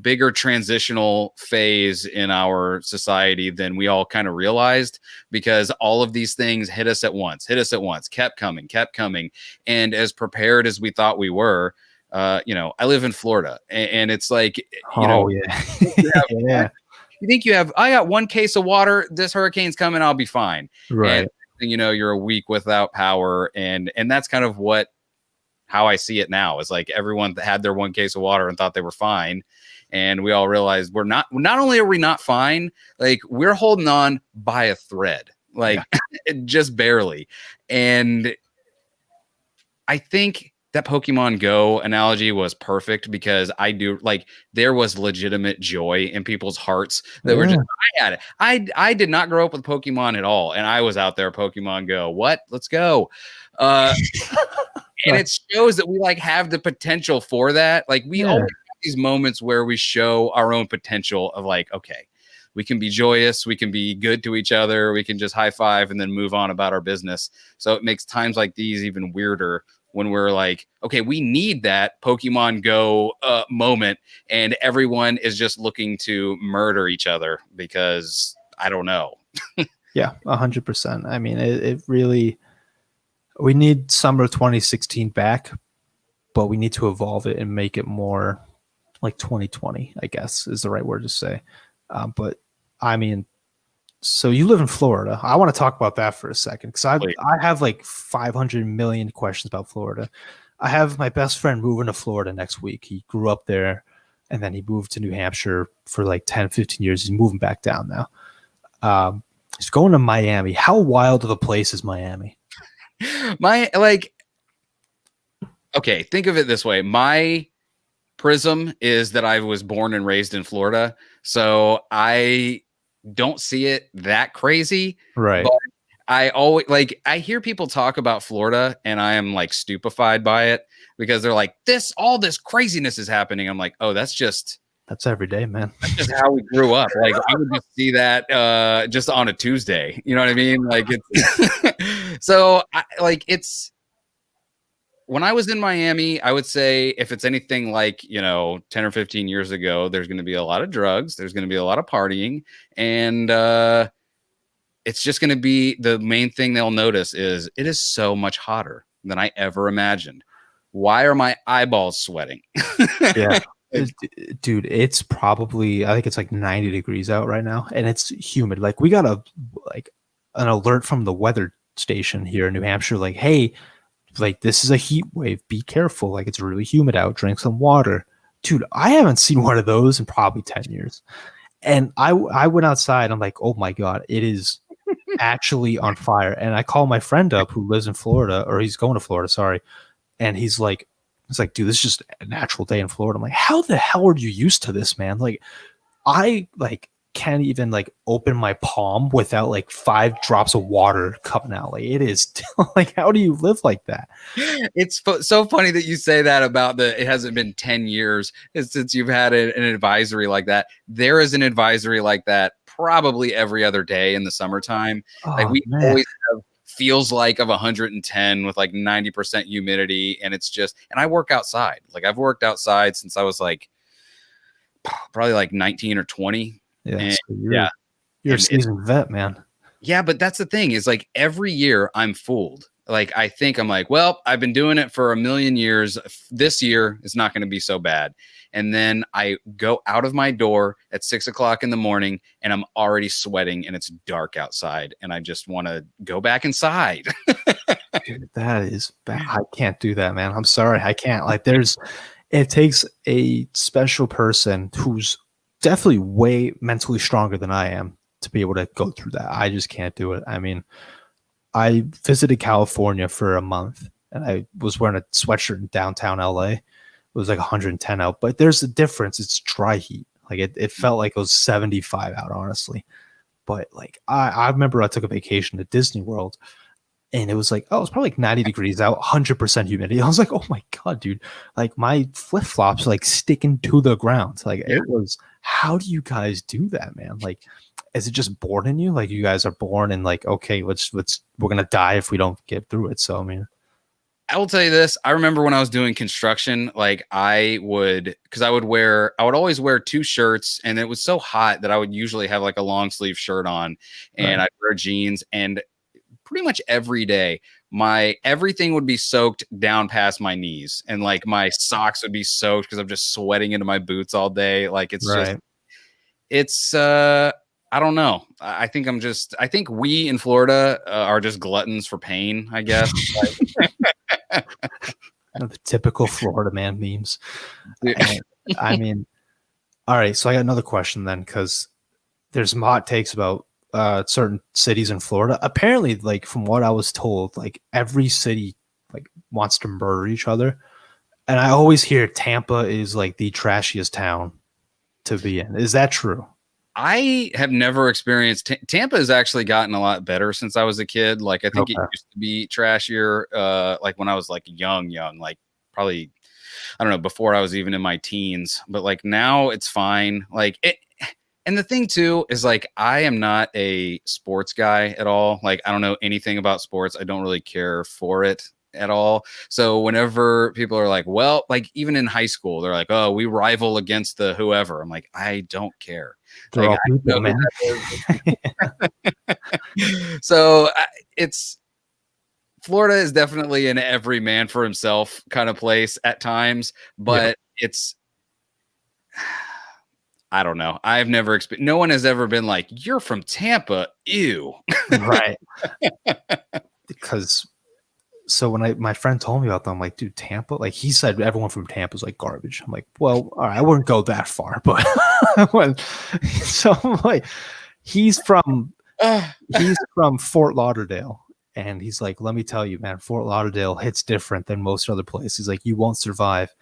bigger transitional phase in our society than we all kind of realized, because all of these things hit us at once, kept coming. And as prepared as we thought we were, I live in Florida, and it's like, yeah. Yeah. You think I got 1 case of water, this hurricane's coming, I'll be fine. Right. And you're a week without power. And that's kind of how I see it now, is like everyone had their 1 case of water and thought they were fine. And we all realized not only are we not fine, like, we're holding on by a thread, like, just barely. And I think that Pokemon Go analogy was perfect, because there was legitimate joy in people's hearts that were just, I had it. I did not grow up with Pokemon at all, and I was out there Pokemon Go. What? Let's go. And it shows that we have the potential for that. Like, we always have these moments where we show our own potential of like, okay, we can be joyous, we can be good to each other, we can just high five and then move on about our business. So it makes times like these even weirder, when we're like, okay, we need that Pokemon Go moment, and everyone is just looking to murder each other because I don't know. Yeah, 100%. I mean, it really, We need summer 2016 back, but we need to evolve it and make it more like 2020, I guess is the right word to say. But I mean, so you live in Florida. I want to talk about that for a second because I have like 500 million questions about Florida. I have my best friend moving to Florida next week. He grew up there and then he moved to New Hampshire for like 10, 15 years. He's moving back down now. He's going to Miami. How wild of a place is Miami? My like, okay, think of it this way. My prism is that I was born and raised in Florida, so I don't see it that crazy. Right. But I always like I hear people talk about Florida and I am like stupefied by it because they're like, all this craziness is happening. I'm like, oh, that's every day, man. That's just how we grew up. Like I would just see that just on a Tuesday. You know what I mean? Like it's so it's when I was in Miami, I would say if it's anything like, 10 or 15 years ago, there's going to be a lot of drugs, there's going to be a lot of partying, and it's just going to be the main thing they'll notice is it is so much hotter than I ever imagined. Why are my eyeballs sweating? Yeah. Dude, it's probably, I think it's like 90 degrees out right now and it's humid. Like we got an alert from the weather station here in New Hampshire, like, hey, like this is a heat wave, be careful, like it's really humid out, drink some water. Dude, I haven't seen one of those in probably 10 years. And I went outside, I'm like, oh my god, it is actually on fire. And I call my friend up who lives in Florida, or he's going to Florida, sorry, and he's like, dude, this is just a natural day in Florida. I'm like, how the hell are you used to this, man? Like I can't even like open my palm without like 5 drops of water coming out. Like it is like, how do you live like that? It's so funny that you say that about it hasn't been 10 years since you've had an advisory like that. There is an advisory like that probably every other day in the summertime. Oh, like we man. always have feels like of 110 with like 90% humidity. And it's just, and I work outside. Like I've worked outside since I was like probably like 19 or 20. Yeah, And, so you're a seasoned vet, man. Yeah, but that's the thing is like every year I'm fooled. Like I think I'm like, well, I've been doing it for a million years. This year is not going to be so bad. And then I go out of my door at 6 o'clock in the morning and I'm already sweating and it's dark outside and I just want to go back inside. Dude, that is bad. I can't do that, man. I'm sorry. I can't. Like it takes a special person who's definitely way mentally stronger than I am to be able to go through that. I just can't do it. I mean, I visited California for a month and I was wearing a sweatshirt in downtown LA. It was like 110 out, but there's a difference. It's dry heat. Like it felt like it was 75 out, honestly. But like I remember I took a vacation to Disney World and it was like, oh, it's probably like 90 degrees out, 100% humidity. I was like, oh my God, dude. Like my flip flops like sticking to the ground. Like it was, how do you guys do that, man? Like, is it just born in you? Like you guys are born and like, okay, we're gonna die if we don't get through it. So I mean, I will tell you this. I remember when I was doing construction, like I would always wear 2 shirts and it was so hot that I would usually have like a long sleeve shirt on and I'd wear jeans and pretty much every day everything would be soaked down past my knees and like my socks would be soaked because I'm just sweating into my boots all day. Like it's I don't know. I think we in Florida are just gluttons for pain, I guess. the typical Florida man memes. I mean, all right. So I got another question then, because there's some hot takes about certain cities in Florida. Apparently, like from what I was told, like every city like wants to murder each other, and I always hear Tampa is like the trashiest town to be in. Is that true? I have never experienced Tampa has actually gotten a lot better since I was a kid. Like I think it used to be trashier like when I was like young, like probably I don't know, before I was even in my teens, but like now it's fine. Like it. And the thing too is like I am not a sports guy at all. Like I don't know anything about sports. I don't really care for it at all. So whenever people are like, well, like even in high school, they're like, oh, we rival against the whoever. I'm like, I don't care. They're like, all people, man. So it's Florida is definitely an every man for himself kind of place at times, but it's, I don't know. I've never experienced, no one has ever been like, you're from Tampa. Ew. Right. Because so when my friend told me about them, I'm like, dude, Tampa, like he said everyone from Tampa is like garbage. I'm like, well, all right, I wouldn't go that far, but so I'm like, he's from Fort Lauderdale. And he's like, let me tell you, man, Fort Lauderdale hits different than most other places. He's like, you won't survive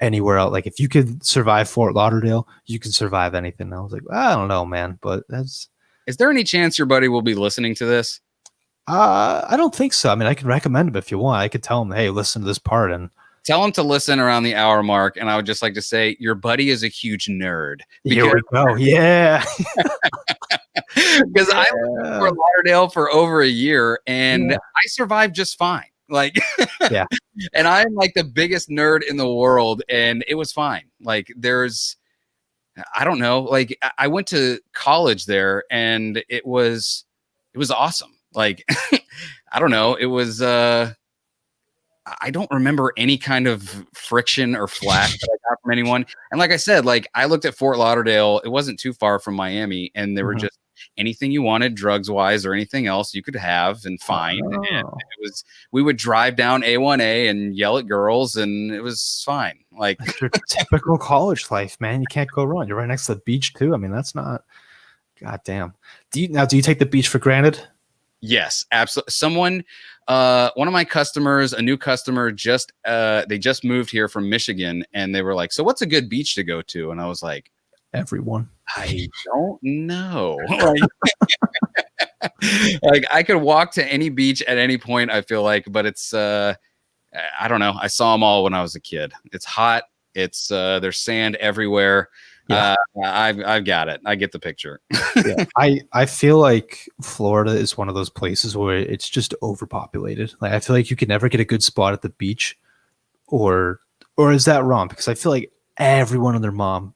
anywhere else. Like if you could survive Fort Lauderdale, you can survive anything. And I was like, I don't know, man, but that's. Is there any chance your buddy will be listening to this? I don't think so. I mean, I could recommend him if you want. I could tell him, hey, listen to this part and tell him to listen around the hour mark. And I would just like to say, your buddy is a huge nerd. Here we go. Yeah. Because I lived in Fort Lauderdale for over a year and I survived just fine. Like, yeah. And I'm like the biggest nerd in the world, and it was fine. Like, I don't know. Like, I went to college there, and it was awesome. Like, I don't know. It was. I don't remember any kind of friction or flack that I got from anyone. And like I said, like I looked at Fort Lauderdale. It wasn't too far from Miami, and there were just anything you wanted drugs wise or anything else you could have and find. And it was, we would drive down A1A and yell at girls, and it was fine. Like that's your typical college life, man. You can't go wrong. You're right next to the beach too. I mean, that's not, goddamn. Do you take the beach for granted? Yes, absolutely. Someone, one of my customers, a new customer, they just moved here from Michigan, and they were like, "So, what's a good beach to go to?" And I was like, "Everyone." I don't know. Like I could walk to any beach at any point. I feel like, but it's, I don't know. I saw them all when I was a kid. It's hot. It's there's sand everywhere. Yeah. I've got it. I get the picture. Yeah. I feel like Florida is one of those places where it's just overpopulated. Like I feel like you can never get a good spot at the beach, or is that wrong? Because I feel like everyone and their mom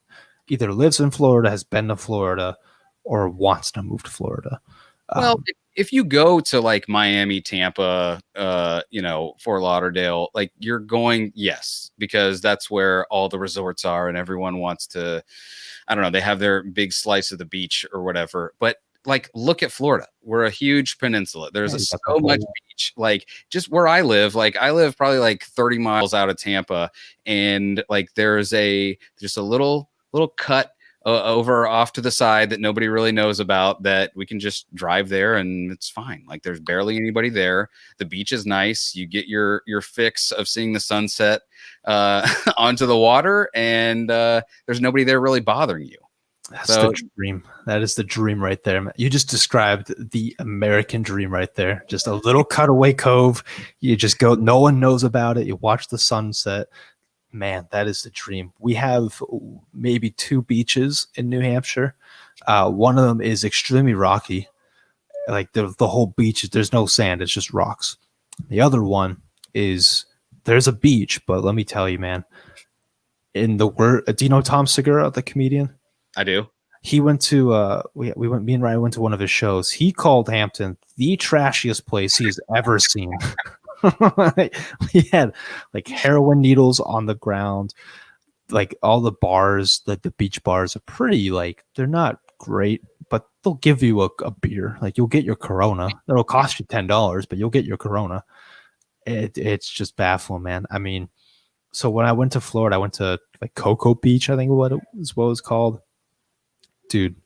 either lives in Florida, has been to Florida, or wants to move to Florida. Well, if you go to like Miami, Tampa, Fort Lauderdale, like you're going, yes, because that's where all the resorts are and everyone wants to, I don't know, they have their big slice of the beach or whatever. But like, look at Florida. We're a huge peninsula. There's so much beach. Like just where I live probably like 30 miles out of Tampa. And like, there's just a little cut over off to the side that nobody really knows about that we can just drive there and it's fine. Like there's barely anybody there. The beach is nice. You get your fix of seeing the sunset onto the water, and there's nobody there really bothering you. That's the dream. That is the dream right there. You just described the American dream right there. Just a little cutaway cove. You just go, no one knows about it. You watch the sunset. Man, that is the dream. We have maybe 2 beaches in New Hampshire. One of them is extremely rocky. Like the whole beach, there's no sand. It's just rocks. The other one is there's a beach, but let me tell you, man, do you know Tom Segura, the comedian? I do. He went to, me and Ryan went to one of his shows. He called Hampton the trashiest place he's ever seen. We had like heroin needles on the ground. Like all the bars, the beach bars are pretty, like they're not great, but they'll give you a beer. Like you'll get your Corona. It'll cost you $10, but you'll get your Corona. It's just baffling, man. I mean, so when I went to Florida, I went to like Cocoa Beach, I think what it was called. Dude,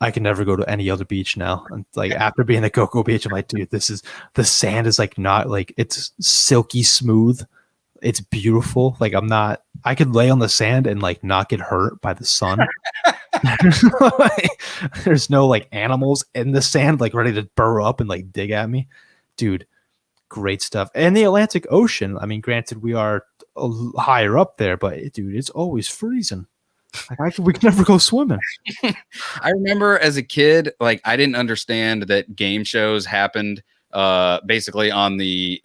I can never go to any other beach now. And like after being at Cocoa Beach, I'm like, dude, the sand is like not like, it's silky smooth. It's beautiful. Like I could lay on the sand and like not get hurt by the sun. There's no like animals in the sand, like ready to burrow up and like dig at me. Dude, great stuff. And the Atlantic Ocean. I mean, granted, we are higher up there, but dude, it's always freezing. Like we can never go swimming. I remember as a kid, like I didn't understand that game shows happened basically on the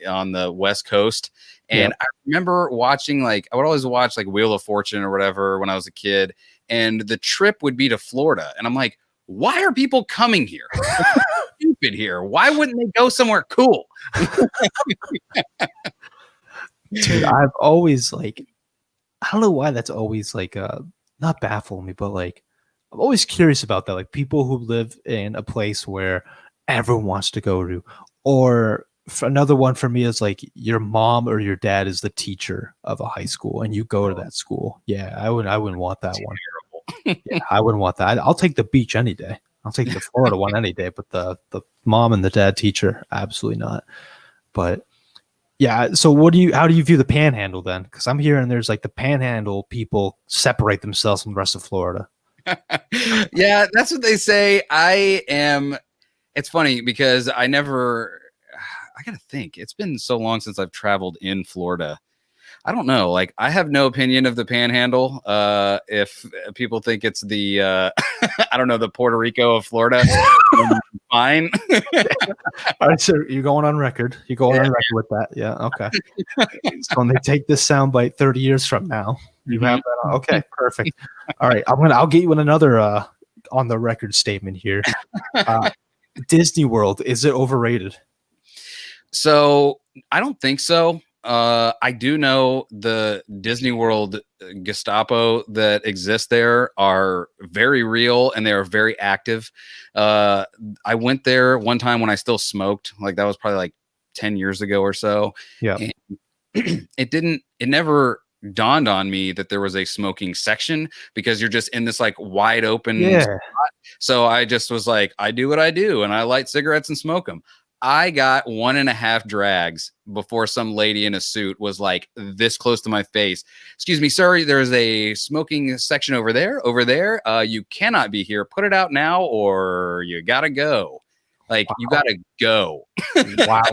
West Coast. And I remember watching, like I would always watch like Wheel of Fortune or whatever when I was a kid, and the trip would be to Florida. And I'm like, why are people coming here? stupid here. Why wouldn't they go somewhere cool? Dude, I've always like, I don't know why that's always like, not baffling me, but like, I'm always curious about that. Like people who live in a place where everyone wants to go to, or another one for me is like your mom or your dad is the teacher of a high school and you go to that school. Yeah, I wouldn't want that one. Yeah, I wouldn't want that. I'll take the beach any day. I'll take the Florida one any day, but the mom and the dad teacher, absolutely not. But yeah, so how do you view the Panhandle then? Because I'm hearing there's like the Panhandle people separate themselves from the rest of Florida. Yeah, that's what they say. It's funny because I gotta think. It's been so long since I've traveled in Florida. I don't know. Like, I have no opinion of the Panhandle. If people think it's the, I don't know, the Puerto Rico of Florida, fine. All right, so you're going on record. You're going on record with that. Yeah, okay. So when they take this soundbite 30 years from now, you have that. Okay, perfect. All right, I'll get you in another on the record statement here. Disney World, is it overrated? So I don't think so. I do know the Disney World Gestapo that exists there are very real and they are very active. I went there one time when I still smoked. Like that was probably like 10 years ago or so. Yeah. It never dawned on me that there was a smoking section because you're just in this like wide open spot. So I just was like, I do what I do and I light cigarettes and smoke them. I got 1.5 drags before some lady in a suit was like this close to my face. Excuse me, sir, there's a smoking section over there. Over there. You cannot be here. Put it out now or you gotta go. Like, you gotta go. Wow.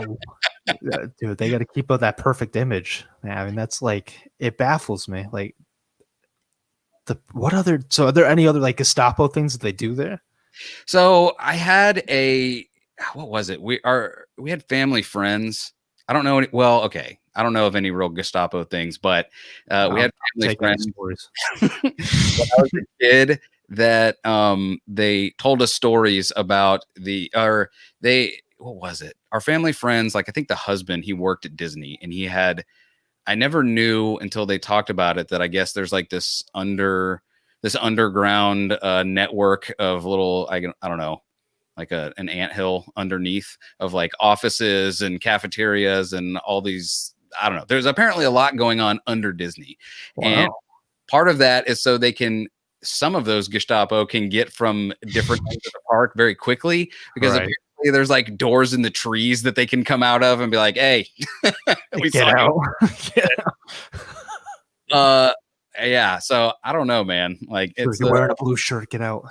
Dude, they got to keep up that perfect image. I mean, that's like, it baffles me. Like, so are there any other like Gestapo things that they do there? So I had what was it? We had family friends. I don't know well, okay. I don't know of any real Gestapo things, but we had family friends when I was a kid that they told us stories about what was it? Our family friends, like I think the husband, he worked at Disney and I never knew until they talked about it that I guess there's like this underground network of little, I don't know, like an anthill underneath of like offices and cafeterias and all these, I don't know. There's apparently a lot going on under Disney. Wow. And part of that is so some of those Gestapo can get from different ends of the park very quickly because apparently there's like doors in the trees that they can come out of and be like, hey, get out. Yeah. So I don't know, man. Like, you're wearing a blue shirt. Get out.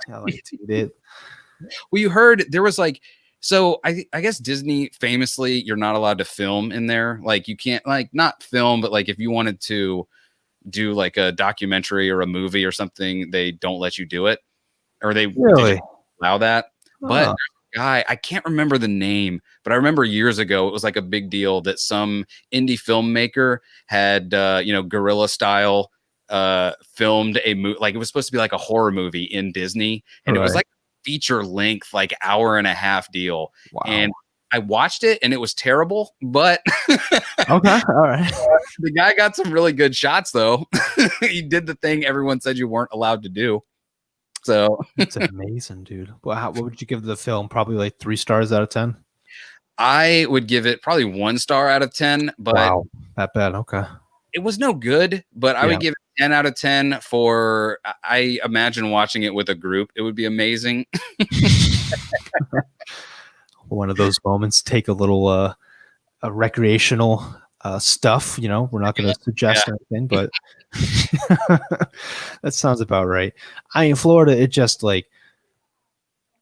Well, you heard there was like, so I guess Disney famously, you're not allowed to film in there. Like you can't like not film, but like if you wanted to do like a documentary or a movie or something, they don't let you do it, or they really allow that. But there's a guy, I can't remember the name, but I remember years ago it was like a big deal that some indie filmmaker had guerrilla style filmed a movie. Like it was supposed to be like a horror movie in Disney, and it was like feature length, like 1.5 hour deal. Wow. And I watched it and it was terrible, but okay. All right. The guy got some really good shots though. He did the thing everyone said you weren't allowed to do. So it's amazing, dude. Well, what would you give the film? Probably like 3 stars out of 10. I would give it probably 1 star out of 10, but wow, that bad. Okay. It was no good, but I would give it 10 out of 10 for, I imagine watching it with a group. It would be amazing. One of those moments, take a little a recreational stuff, we're not going to suggest anything, but that sounds about right. In Florida, it just like,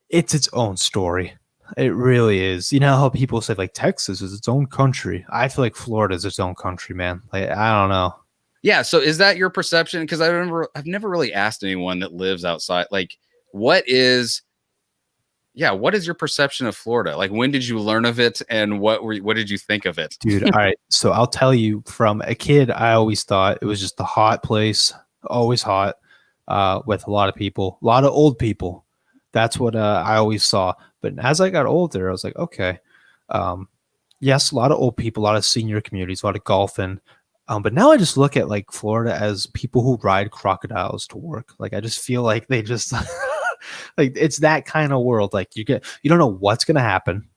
it's its own story. It really is. You know how people say like Texas is its own country. I feel like Florida is its own country, man. Like, I don't know. Yeah. So is that your perception? Because I've never really asked anyone that lives outside. Like, what is your perception of Florida? Like, when did you learn of it, and what did you think of it, dude? All right. So I'll tell you, from a kid, I always thought it was just a hot place, always hot, with a lot of people, a lot of old people. That's what I always saw. But as I got older, I was like, okay, um, yes, a lot of old people, a lot of senior communities, a lot of golfing. But now I just look at like Florida as people who ride crocodiles to work. Like I just feel like they just like it's that kind of world. Like you don't know what's gonna happen.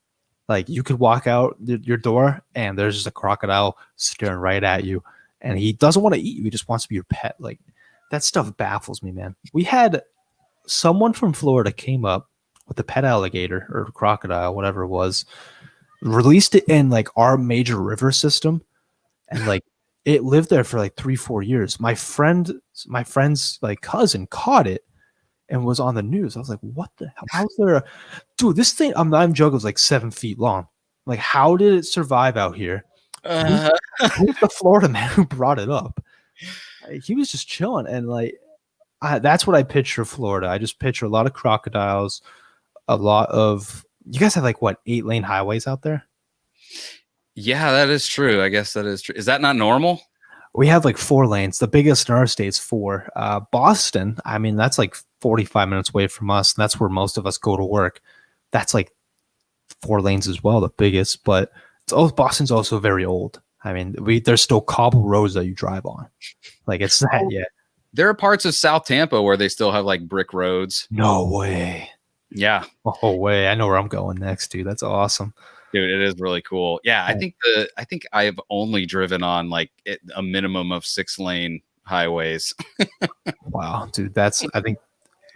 Like you could walk out your door and there's just a crocodile staring right at you, and he doesn't want to eat you. He just wants to be your pet. Like that stuff baffles me, man. We had someone from Florida came up with a pet alligator or crocodile, whatever it was, released it in like our major river system, and like it lived there for like 3-4 years. My friend's like cousin caught it and was on the news. I was like, what the hell? How's there dude, this thing, I'm not even joking, was like 7 feet long. Like, how did it survive out here? Who's, Uh, who's the Florida man who brought it up? He was just chilling. And like, that's what I picture Florida. I just picture a lot of crocodiles, a lot of, you guys have like what, 8-lane highways out there? yeah, that is true. I guess that is true. Is that not normal? We have like 4 lanes. The biggest in our state's 4. Boston, I mean, that's like 45 minutes away from us. And that's where most of us go to work. That's like 4 lanes as well, the biggest. But Boston's also very old. I mean, there's still cobble roads that you drive on. Like it's that, yeah. There are parts of South Tampa where they still have like brick roads. No way. Yeah. Oh way. I know where I'm going next, dude. That's awesome. Dude, it is really cool. Yeah, I think I've only driven on like a minimum of 6-lane highways. Wow, dude. That's I think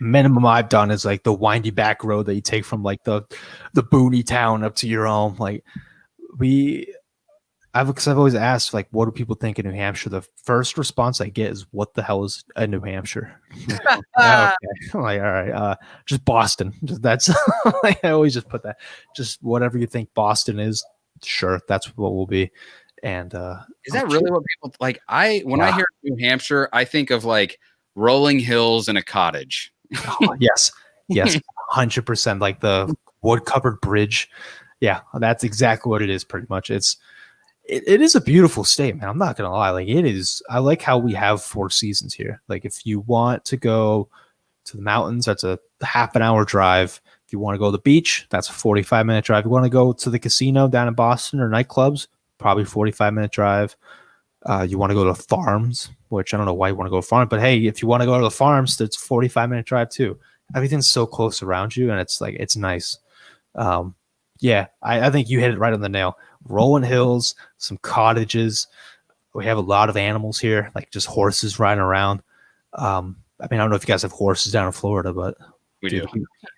minimum I've done is like the windy back road that you take from like the boony town up to your home. Like because I've always asked, like, what do people think in New Hampshire? The first response I get is, "What the hell is a New Hampshire?" Okay, I'm like, all right, just Boston. That's like, I always just put that. Just whatever you think Boston is, sure, that's what we'll be. And is that really what people like? When I hear New Hampshire, I think of like rolling hills and a cottage. yes, 100%. Like the wood covered bridge. Yeah, that's exactly what it is. Pretty much, it is a beautiful state, man. I'm not gonna lie. Like it is. I like how we have 4 seasons here. Like if you want to go to the mountains, that's a half an hour drive. If you want to go to the beach, that's a 45-minute drive. If you want to go to the casino down in Boston or nightclubs, probably 45-minute drive. You want to go to farms, which I don't know why you want to go to farm, but hey, if you want to go to the farms, that's 45-minute drive too. Everything's so close around you, and it's like it's nice. Yeah, I think you hit it right on the nail. Rolling hills, some cottages. We have a lot of animals here, like just horses riding around. I mean, I don't know if you guys have horses down in Florida, but we do.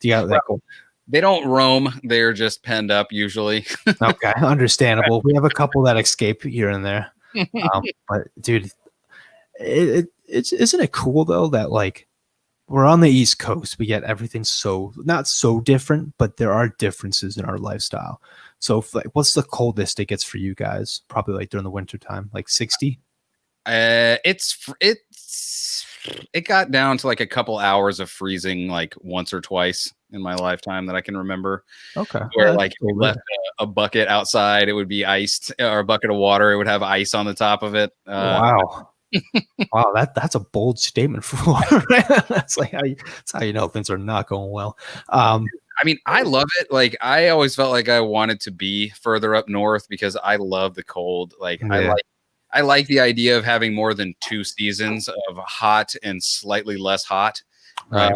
You got that cool? They don't roam; they're just penned up usually. Okay, understandable. We have a couple that escape here and there, but dude, it's isn't it cool though that like we're on the East Coast, we get everything so not so different, but there are differences in our lifestyle. So, like, what's the coldest it gets for you guys? Probably like during the winter time, like 60. It got down to like a couple hours of freezing, like once or twice in my lifetime that I can remember. Okay, where like if you left a bucket outside, it would be iced, or a bucket of water, it would have ice on the top of it. Wow. Wow, that's a bold statement for Florida. That's how you know things are not going well. I mean, I love it. Like I always felt like I wanted to be further up north because I love the cold. Like yeah. I like the idea of having more than 2 seasons of hot and slightly less hot. Right.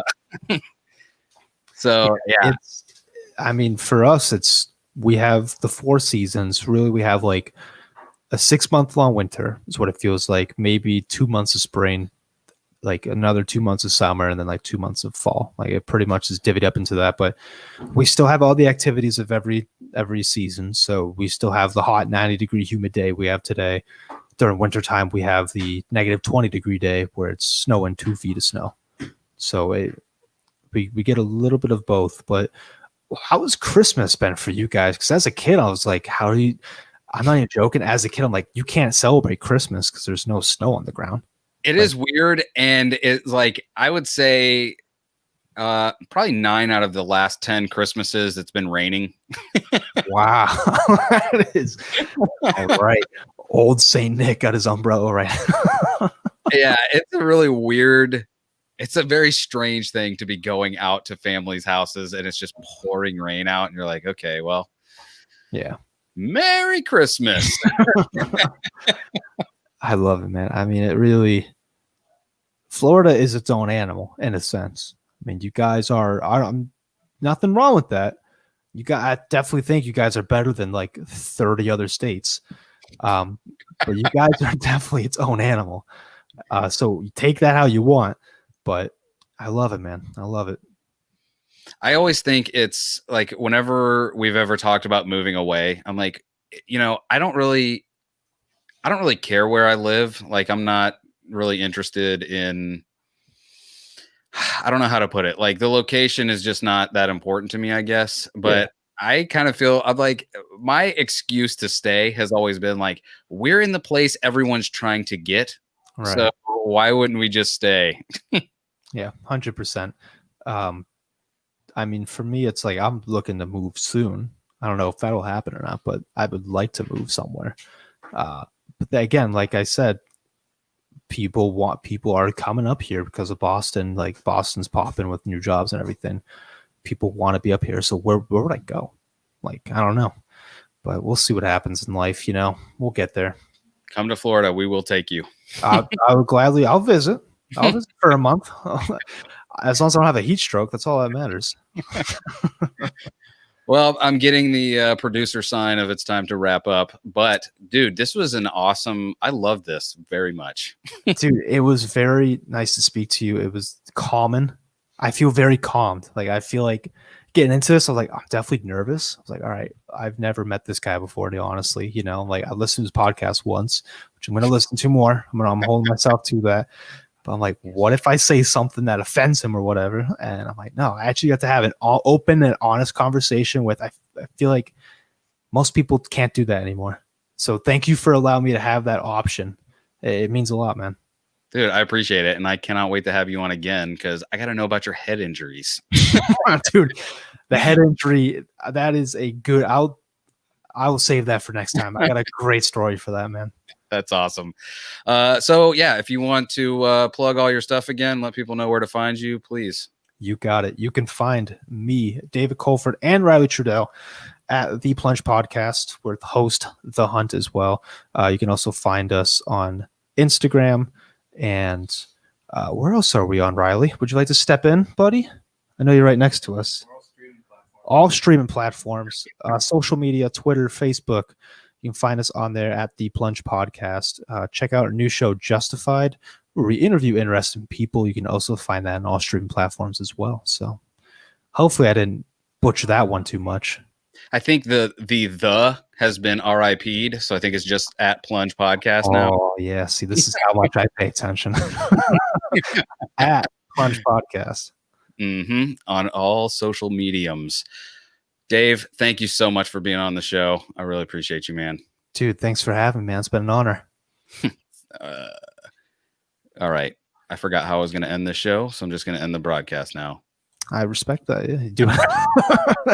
So yeah. I mean, for us, we have the 4 seasons. Really, we have like a 6-month long winter is what it feels like. Maybe 2 months of spring, like another 2 months of summer, and then like 2 months of fall. Like it pretty much is divvied up into that. But we still have all the activities of every season. So we still have the hot 90-degree humid day we have today. During wintertime, we have the negative 20-degree day where it's snowing 2 feet of snow. So we get a little bit of both. But how has Christmas been for you guys? Because as a kid, I was like, how do you? I'm not even joking. As a kid, I'm like, you can't celebrate Christmas because there's no snow on the ground. It is weird, and it's like I would say probably 9 out of the last 10 Christmases it's been raining. Wow. That is all right. Old Saint Nick got his umbrella right. Yeah, it's a really weird It's a very strange thing to be going out to families' houses and it's just pouring rain out, and you're like, okay, well, Yeah. Merry Christmas. I love it, man. I mean, it really, Florida is its own animal in a sense. I mean, you guys are, nothing wrong with that. I definitely think you guys are better than like 30 other states. But you guys are definitely its own animal. So you take that how you want, but I love it, man. I love it. I always think it's like whenever we've ever talked about moving away, I'm like, I don't really care where I live. Like, I'm not really interested in, I don't know how to put it. Like, the location is just not that important to me, I guess. Yeah. But I kind of feel I'm like, my excuse to stay has always been like, we're in the place everyone's trying to get. Right. So why wouldn't we just stay? Yeah. 100%. Um, I mean, for me, it's like I'm looking to move soon. I don't know if that'll happen or not, but I would like to move somewhere. Uh, again, like I said, people are coming up here because of Boston. Like Boston's popping with new jobs and everything. People want to be up here. So where would I go? Like, I don't know, but we'll see what happens in life. We'll get there. Come to Florida. We will take you. I would gladly. I'll visit. I'll visit for a month. As long as I don't have a heat stroke, that's all that matters. Well, I'm getting the producer sign of it's time to wrap up. But dude, this was I love this very much. Dude, it was very nice to speak to you. It was calming. I feel very calmed. Like, I feel like getting into this, I was like, I'm definitely nervous. I was like, all right, I've never met this guy before, honestly. Like, I listened to his podcast once, which I'm going to listen to more. I'm holding myself to that. But I'm like, what if I say something that offends him or whatever? And I'm like, no, I actually got to have an all open and honest conversation with. I feel like most people can't do that anymore. So thank you for allowing me to have that option. It means a lot, man. Dude, I appreciate it. And I cannot wait to have you on again because I got to know about your head injuries. Dude, the head injury, that is a good. I will save that for next time. I got a great story for that, man. That's awesome. So yeah, if you want to plug all your stuff again, let people know where to find you, please. You got it. You can find me, David Colford, and Riley Trudeau at the Plunge Podcast. We're the host, The Hunt, as well. You can also find us on Instagram. And where else are we on, Riley? Would you like to step in, buddy? I know you're right next to us. All streaming platforms, social media, Twitter, Facebook. You can find us on there at the Plunge Podcast. Check out our new show, Justified, where we interview interesting people. You can also find that on all streaming platforms as well. So hopefully I didn't butcher that one too much. I think the has been RIP'd, so I think it's just at Plunge Podcast now. Oh yeah, see, this is how much I pay attention. At Plunge Podcast. On all social mediums. Dave, thank you so much for being on the show. I really appreciate you, man. Dude, thanks for having me, man. It's been an honor. All right. I forgot how I was going to end this show, so I'm just going to end the broadcast now. I respect that. Yeah, you do.